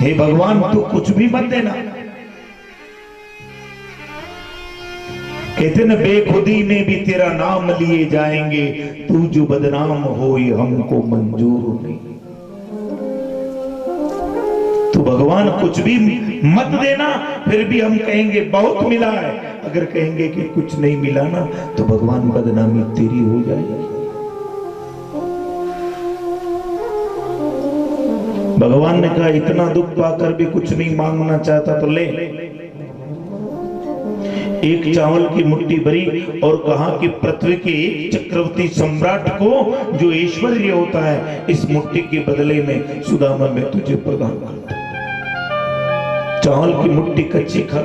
हे भगवान, तू कुछ भी मत देना, कहते न बेखुदी में भी तेरा नाम लिए जाएंगे, तू जो बदनाम हो ये हमको मंजूर नहीं। तो भगवान कुछ भी मत देना, फिर भी हम कहेंगे बहुत मिला है। अगर कहेंगे कि कुछ नहीं मिला ना, तो भगवान बदनामी तेरी हो जाएगी। भगवान ने कहा इतना दुख पाकर भी कुछ नहीं मांगना चाहता तो ले एक चावल की मुट्ठी भरी, और कहा कि पृथ्वी के एक चक्रवर्ती सम्राट को जो ऐश्वर्य होता है, इस मुट्ठी के बदले में सुदामा मैं तुझे प्रदान करता। चावल की मुट्ठी कच्ची खा,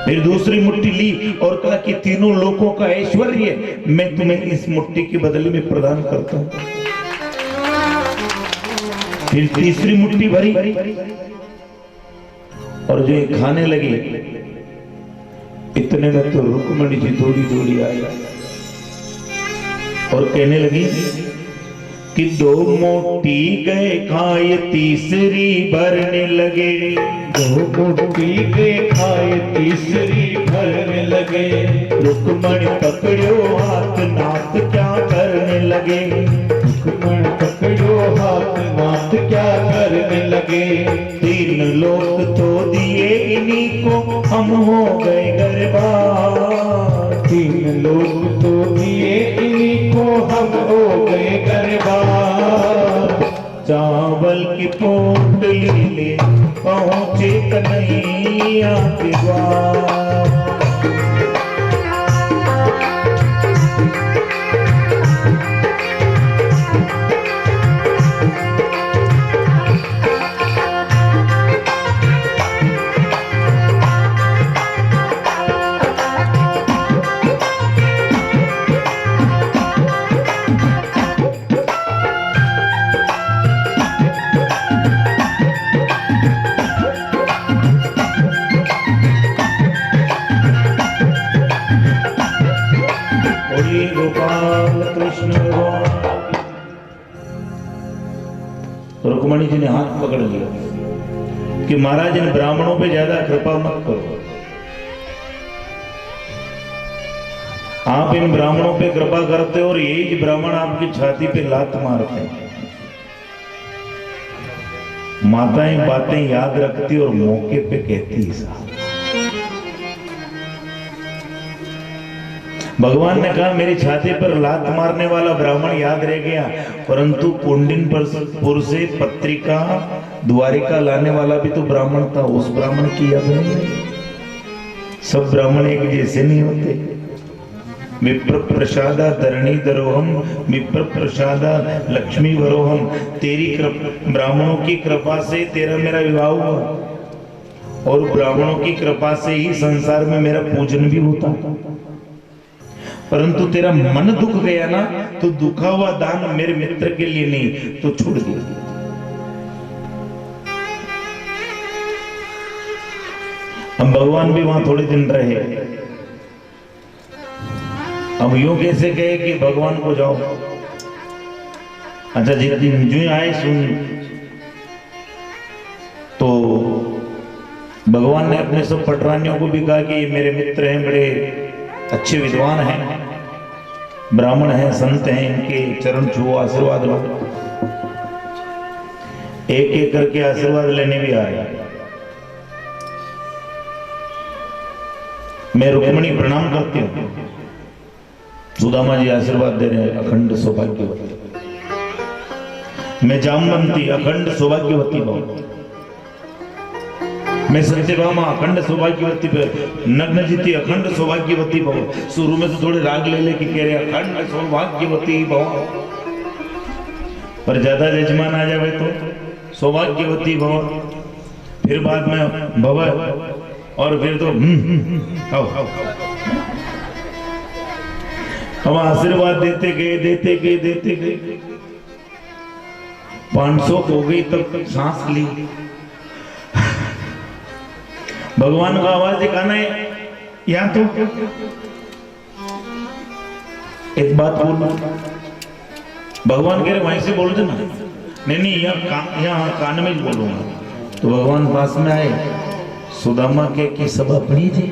फिर दूसरी मुट्ठी ली और कहा कि तीनों लोगों का ऐश्वर्य मैं तुम्हें इस मुट्ठी के बदले में प्रदान करता हूं। फिर तीसरी मुट्ठी भरी और जो ये खाने लगे, इतने में तो रुक्मणी जी दौड़ी दौड़ी आई और कहने लगी कि दो मोटी गए खाए तीसरी भरने लगे, दो मोटी गए खाए तीसरी भरने लगे। रुक्मणी पकड़ो हाथ नाथ क्या करने लगे, रुक्मणी पकड़ो हाथ नाथ क्या करने लगे। तीन लोक तो दिए इन्हीं को हम हो गए गरबार, तीन लोग तो दिए इन्हीं को हम हो गए गरबार। चावल की पोटली ले पहुंचे कन्हैया के द्वार। रुक्मणी जी ने हाथ पकड़ लिया कि महाराज इन ब्राह्मणों पे ज्यादा कृपा मत करो, आप इन ब्राह्मणों पे कृपा करते हो और यही ब्राह्मण आपकी छाती पे लात मारते हैं। माताएं बातें याद रखती और मौके पे कहती साहब। भगवान ने कहा मेरी छाती पर लात मारने वाला ब्राह्मण याद रह गया, परंतु पुंडिनपुर से पत्रिका द्वारिका लाने वाला भी तो ब्राह्मण था, उस ब्राह्मण की याद नहीं। सब ब्राह्मण एक जैसे नहीं होते। विप्र प्रसादा धरणी दरोहम, विप्र प्रसादा लक्ष्मी वरोहम। तेरी ब्राह्मणों की कृपा से तेरा मेरा विवाह हुआ, और ब्राह्मणों की कृपा से ही संसार में मेरा पूजन भी होता। परंतु तेरा मन दुख गया ना, तो दुखा हुआ दान मेरे मित्र के लिए नहीं, तो छोड़ दिया। हम भगवान भी वहां थोड़े दिन रहे। हम यूं कैसे कहे कि भगवान को जाओ, अच्छा जिस दिन जो आए सुन, तो भगवान ने अपने सब पटरानियों को भी कहा कि ये मेरे मित्र हैं, बड़े अच्छे विद्वान हैं, ब्राह्मण हैं, संत हैं, इनके चरण छुओ, आशीर्वाद लो। एक एक करके आशीर्वाद लेने भी आए। मैं रुक्मणी प्रणाम करती हूँ। सुदामा जी आशीर्वाद दे रहे हैं, अखंड सौभाग्यवती। मैं जामवंती अखंड सौभाग्यवती भव। मैं सत्यभामा अखंड सौभाग्यवती पे, नग्न जीती अखंड सौभाग्यवती भव। शुरू में तो थोड़े राग ले लेके कह रहे अखंड सौभाग्यवती भव, पर ज्यादा जजमान आ जाए तो सौभाग्यवती भव, फिर बाद में भव, और फिर तो हम आशीर्वाद देते गए 500 हो गई तब सांस ली। भगवान का आवाज दिखाना है यहाँ तो एक बात बोलना, भगवान कह रहे वहीं से बोल देना, नहीं यहाँ कान में ही बोलूंगा। तो भगवान पास में आए, सुदामा के कि सब अपनी थी,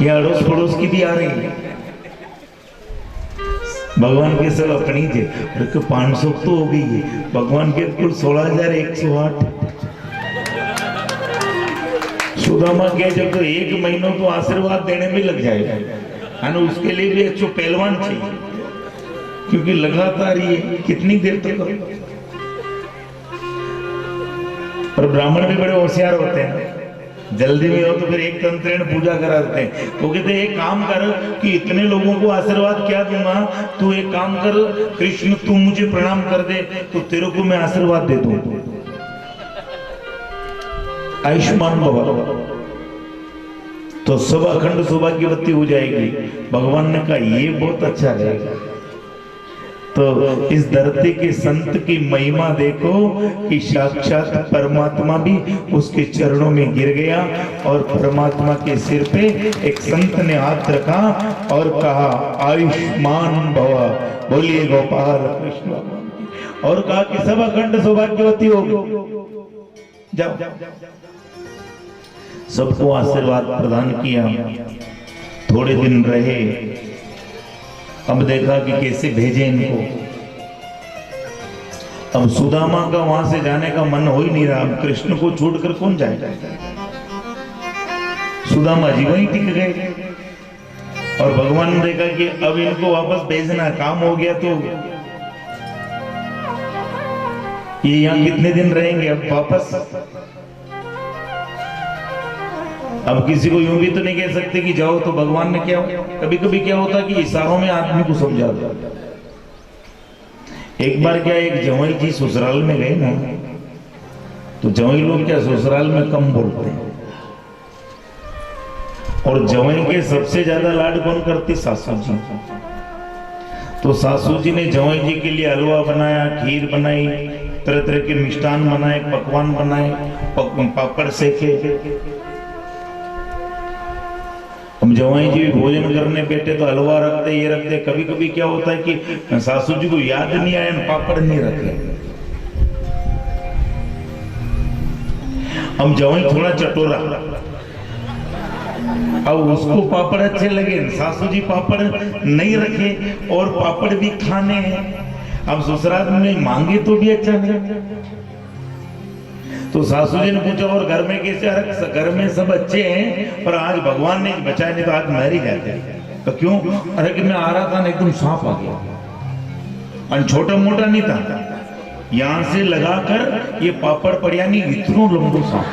या अड़ोस पड़ोस की भी आ रही है। भगवान के सब अपनी थे, 500 तो हो गई है, भगवान के कुल 16,108। सुदामा के जब तो 1 महीनों तो आशीर्वाद देने में लग जाएगा, है ना। उसके लिए भी अच्छो पहलवान चाहिए, क्योंकि लगातार ये कितनी देर तक। और ब्राह्मण भी बड़े होशियार होते हैं, जल्दी में हो तो फिर एक तंत्रेण पूजा करा देते हैं। वो कहते हैं एक काम कर कि इतने लोगों को आशीर्वाद क्या दूंगा, तू एक काम कर कृष्ण, तू मुझे प्रणाम कर दे तो तेरे को मैं आशीर्वाद दे दूं, आयुष्मान भव। तो सब अखंड सौभाग्यवती हो जाएगी। भगवान ने कहा ये बहुत अच्छा रहेगा। तो इस धरती के संत की महिमा देखो कि साक्षात परमात्मा भी उसके चरणों में गिर गया और परमात्मा के सिर पे एक संत ने हाथ रखा और कहा आयुष्मान भव, बोलिए गोपाल कृष्ण, और कहा कि सब अखंड सौभाग्यवती होगी। जाओ, सबको आशीर्वाद प्रदान किया, थोड़े दिन रहे। अब देखा कि कैसे भेजे इनको। अब सुदामा का वहां से जाने का मन हो ही नहीं रहा, कृष्ण को छोड़कर कौन जाएगा। सुदामा जी वहीं टिक गए और भगवान ने देखा कि अब इनको वापस भेजना, काम हो गया तो ये यहाँ कितने दिन रहेंगे अब वापस। अब किसी को यूं भी तो नहीं कह सकते कि जाओ, तो भगवान ने क्या, कभी कभी क्या होता कि इशारों में आदमी को समझा दो। एक बार क्या, एक जवाई जी ससुराल में गए ना, तो जवाई लोग क्या ससुराल में कम बोलते हैं, और जवाई के सबसे ज्यादा लाड कौन करती, सासू जी। तो सासू जी ने जवाई जी के लिए हलवा बनाया, खीर बनाई, तरह तरह के मिष्ठान बनाए, पकवान बनाए, पापड़ सेके। हम जवाई जी भी भोजन करने बैठे तो हलवा रखते, ये रखते। कभी कभी क्या होता है कि सासू जी को याद नहीं आया, पापड़ नहीं रखे। हम जवाई थोड़ा चटोरा, अब उसको पापड़ अच्छे लगे, सासू जी पापड़ नहीं रखे और पापड़ भी खाने हैं। अब ससुराल में मांगे तो भी अच्छा नहीं। तो सासू जी ने पूछा और घर में कैसे, घर में सब अच्छे हैं पर आज भगवान ने बचाया, नहीं तो आज मर ही जाते। तो क्यों, अरे कि मैं आ रहा था ना एकदम सांप आ गया, और छोटा मोटा नहीं था, यहां से लगाकर ये पापड़ पड़िया नहीं, इतना लंबो सांप।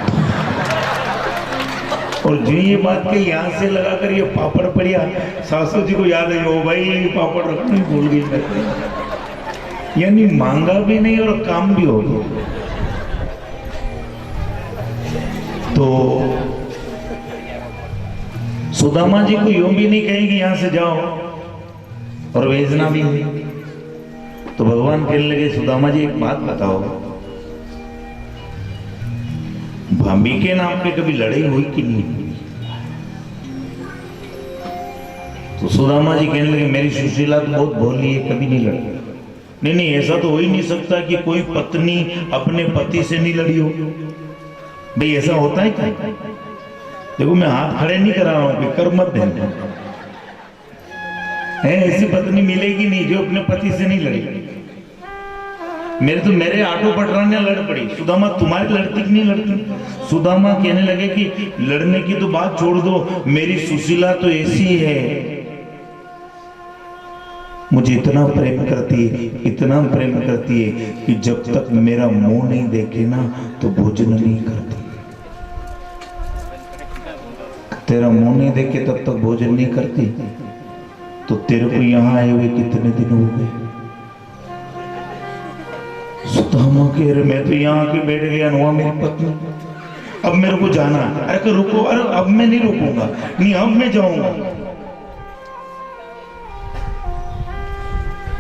और जो ये बात के यहां से लगाकर ये पापड़ पड़िया, सासू जी को याद है, ओ भाई पापड़ रखनी भूल गई। यानी मांगा भी नहीं और काम भी हो गया। तो सुदामा जी को यूं भी नहीं कहेंगे यहां से जाओ और भेजना भी नहीं। तो भगवान कहने लगे सुदामा जी एक बात बताओ, भाभी के नाम पे कभी लड़ाई हुई कि नहीं? तो सुदामा जी कहने लगे मेरी सुशीला तो बहुत भोली है, कभी नहीं लड़ी। नहीं, ऐसा तो हो ही नहीं सकता कि कोई पत्नी अपने पति से नहीं लड़ी हो। भाई ऐसा होता है क्या? देखो मैं हाथ खड़े नहीं करा रहा हूं, कर मत देना है, ऐसी पत्नी मिलेगी नहीं जो अपने पति से नहीं लड़ी। मेरे आटो पटराने लड़ पड़ी, सुदामा तुम्हारी लड़ती कि नहीं लड़ती? सुदामा कहने लगे कि लड़ने की तो बात छोड़ दो, मेरी सुशीला तो ऐसी है, मुझे इतना प्रेम करती है, इतना प्रेम करती है कि जब तक मेरा मुंह नहीं देखे ना तो भोजन नहीं करती। तेरा मुंह नहीं देखे तब तक भोजन नहीं करती। तो तेरे को यहाँ आए हुए कितने दिन हो गए? सुदामा कह रहे मैं तो यहाँ आके बैठ गया, हुआ मेरी पत्नी, अब मेरे को जाना। अरे रुको, अरे अब मैं नहीं रुकूंगा, नहीं अब मैं जाऊंगा।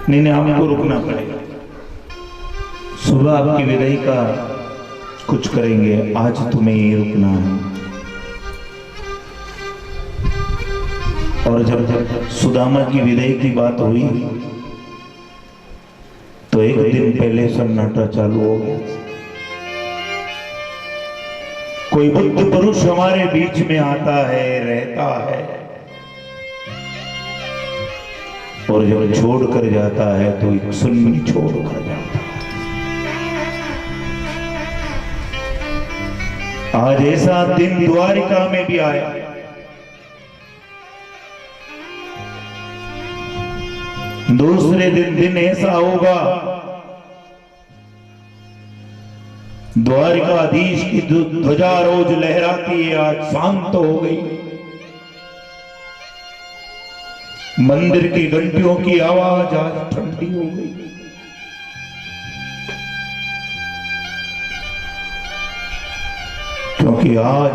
नहीं आपको रुकना पड़ेगा, सुबह आपकी विदाई का कुछ करेंगे, आज तुम्हें यही रुकना है। और जब सुदामा की विदाई की बात हुई तो एक दिन पहले सन्नाटा चालू हो गया। कोई बुद्ध पुरुष हमारे बीच में आता है, रहता है, और जब छोड़ कर जाता है तो एक सुन्नी छोड़ कर जाता है। आज ऐसा दिन द्वारिका में भी आया। दूसरे दिन ऐसा होगा, द्वारिकाधीश की ध्वजा रोज लहराती है, आज शांत हो गई। मंदिर की घंटियों की आवाज आज ठंडी हो गई। क्योंकि आज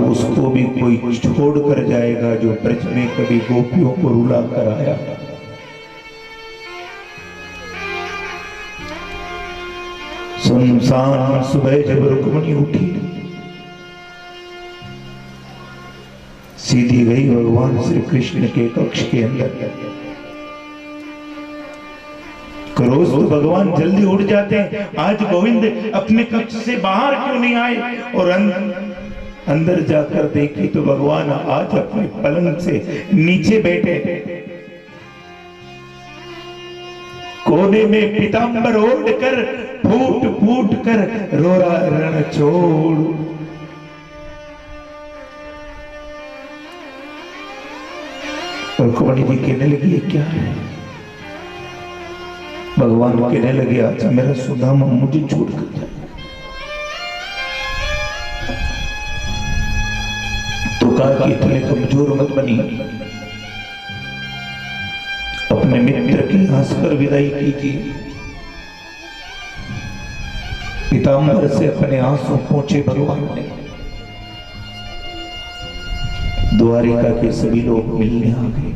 उसको भी कोई छोड़ कर जाएगा जो ब्रज में कभी गोपियों को रुला कर आया। सुनसान सुबह जब रुक्मिणी उठी, सीधी गई भगवान श्री कृष्ण के कक्ष के अंदर। रोज तो भगवान जल्दी उठ जाते हैं, आज गोविंद अपने कक्ष से बाहर क्यों नहीं आए? और अंदर जाकर देखी तो भगवान आज अपने पलंग से नीचे बैठे, कोने में पीतांबर ओढ़ कर फूट फूट कर रो रहा रण छोड़। रुक्मिणी जी कहने लगी ये क्या है? भगवान कहने लगे अच्छा मेरा सुदामा मुझे छोड़ कर जाए। तो कहा कि इतने कमजोर मत बनी, अपने मित्र की हंसकर विदाई कीजिए। पीतांबर से अपने आंसू पोंछे भगवान ने। द्वारिका के सभी लोग मिलने आ गए,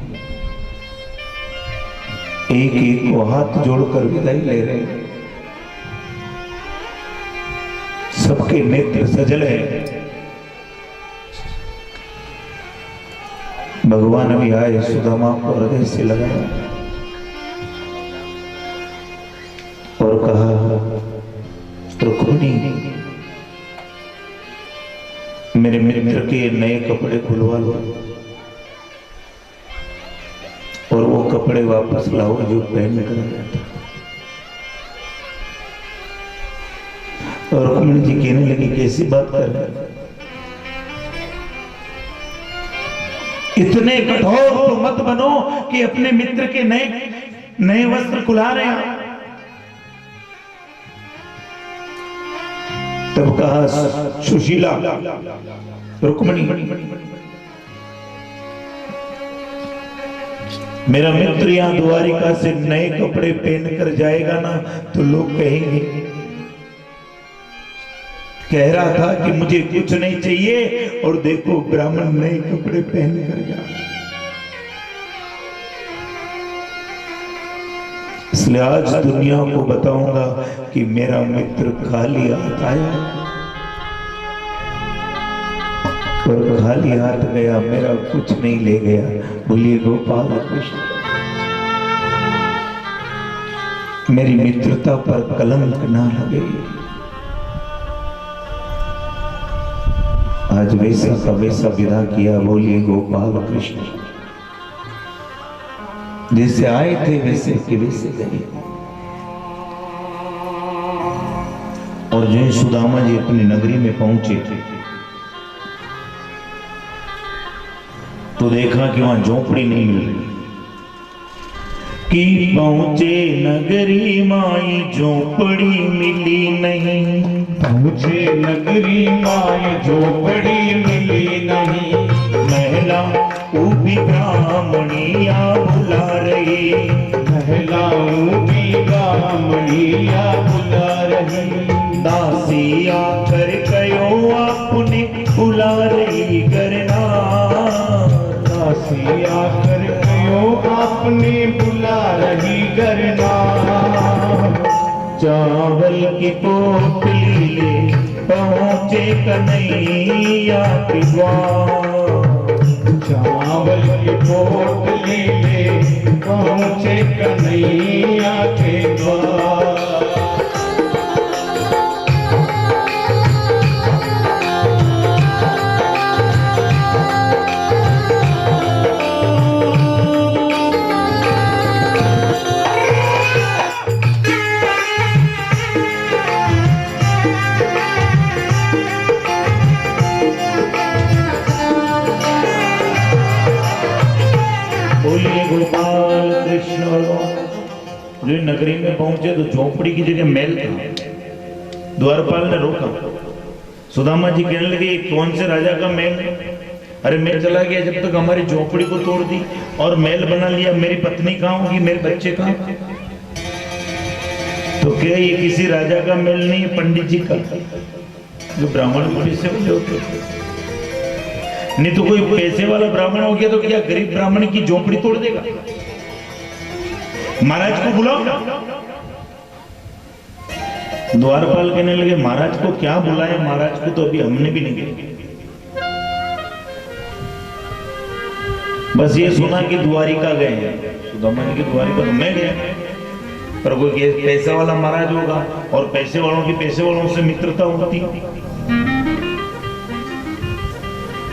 एक एक को हाथ जोड़कर विदाई ले रहे। सबके नेत्र सजल है। भगवान भी आए, सुदामा को हृदय से लगाया और कहा रुक्मिणी मेरे मित्र के नए कपड़े खुलवा लो और वो कपड़े वापस लाओ जो पहन कर आया था। और रुक्मिणी जी कहने लगी कैसी बात कर रहे, इतने कठोर तो मत बनो कि अपने मित्र के नए वस्त्र खुला रहे हैं। तब कहा सुशीला रुक्मिणी मेरा मित्र यहां द्वारिका से नए कपड़े पहन कर जाएगा ना तो लोग कहेंगे, कह रहा था कि मुझे कुछ नहीं चाहिए और देखो ब्राह्मण नए कपड़े पहन कर गया। इसलिए आज दुनिया को बताऊंगा कि मेरा मित्र खाली हाथ आया और खाली हाथ गया, मेरा कुछ नहीं ले गया। बोलिए गोपाल कृष्ण। मेरी मित्रता पर कलंक ना लगे। आज वैसा का वैसा विदा किया। बोलिए गोपाल कृष्ण। जैसे आए थे वैसे के वैसे गए। और जो सुदामा जी अपनी नगरी में पहुंचे तो देखा कि वहां झोपड़ी नहीं मिल रही। कि पहुंचे नगरी माई झोपड़ी मिली नहीं, पहुंचे नगरी माई झोपड़ी मिली नहीं। महिला ऊपी ब्राह्मणिया बुला रही, महिला ऊपी ब्राह्मणिया बुला रही। दासिया कर कयो आपने बुला रही करना, दासिया कर कयो आपने बुला रही करना। चावल की पोटली ले पहुंचे कन्हैया के द्वार, चावल की पोटली ले पहुंचे कन्हैया के द्वार। जो नगरी में पहुंचे तो झोपड़ी की जगह महल था। द्वारपाल ने रोका। सुदामा जी कहने लगे, कौन से राजा का महल? अरे मैं चला गया जब तक हमारी झोपड़ी को तोड़ दी और महल बना लिया, मेरी पत्नी कहाँ होगी, मेरे बच्चे कहाँ? तो क्या ये किसी राजा का महल नहीं है, पंडित जी का, जो ब्राह्मण को पैसे वाले होते। नहीं तो कोई पैसे वाला ब्राह्मण हो गया तो क्या गरीब ब्राह्मण की झोपड़ी तोड़ देगा? महाराज को बुलाओ। द्वारपाल कहने लगे, महाराज को क्या बुलाए, महाराज को तो अभी हमने भी नहीं गए। बस ये सुना कि द्वारिका गए हैं। सुदामा जी की द्वारिका तो मैं गया, पर कोई पैसा वाला महाराज होगा और पैसे वालों की पैसे वालों से मित्रता होती।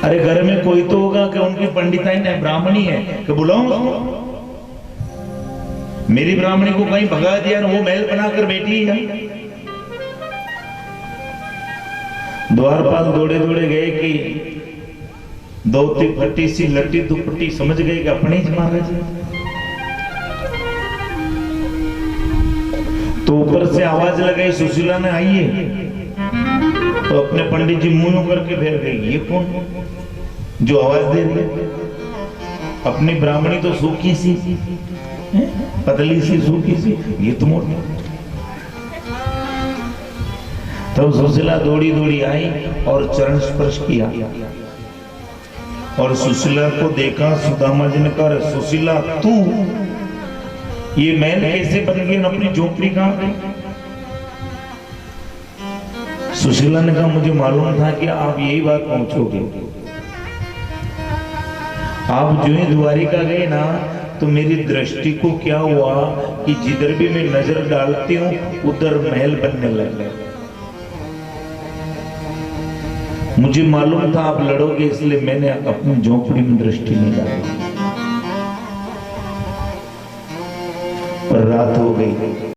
अरे घर में कोई तो होगा कि उनकी पंडिताई ने ब्राह्मणी है कि बुलाऊं उसको? मेरी ब्राह्मणी को कहीं भगा दिया ना, वो महल बनाकर बैठी है। द्वारपाल दौड़े दौड़े गए कि धोती फटी सी लट्टी दुपट्टी, समझ गए कि अपने ही महाराज। तो ऊपर से आवाज लगाई, सुशीला ने आइए। तो अपने पंडित जी मुंह करके फेर गई, ये कौन जो आवाज दे रही है? अपनी ब्राह्मणी तो सूखी सी, पतली सी, सूखी सी, ये तो मोटी। तब सुशीला दौड़ी दौड़ी आई और चरण स्पर्श किया और सुशीला को देखा। सुदामा जी ने कहा, सुशीला तू ये महल कैसे बन गई, अपनी झोपड़ी कहां गई? सुशीला ने कहा, मुझे मालूम था कि आप यही बात पहुंचोगे। आप जो ही द्वारिका गए ना, तो मेरी दृष्टि को क्या हुआ कि जिधर भी मैं नजर डालती हूँ उधर महल बनने लगे। मुझे मालूम था आप लड़ोगे, इसलिए मैंने अपनी झोपड़ी में दृष्टि नहीं डाली। पर रात हो गई।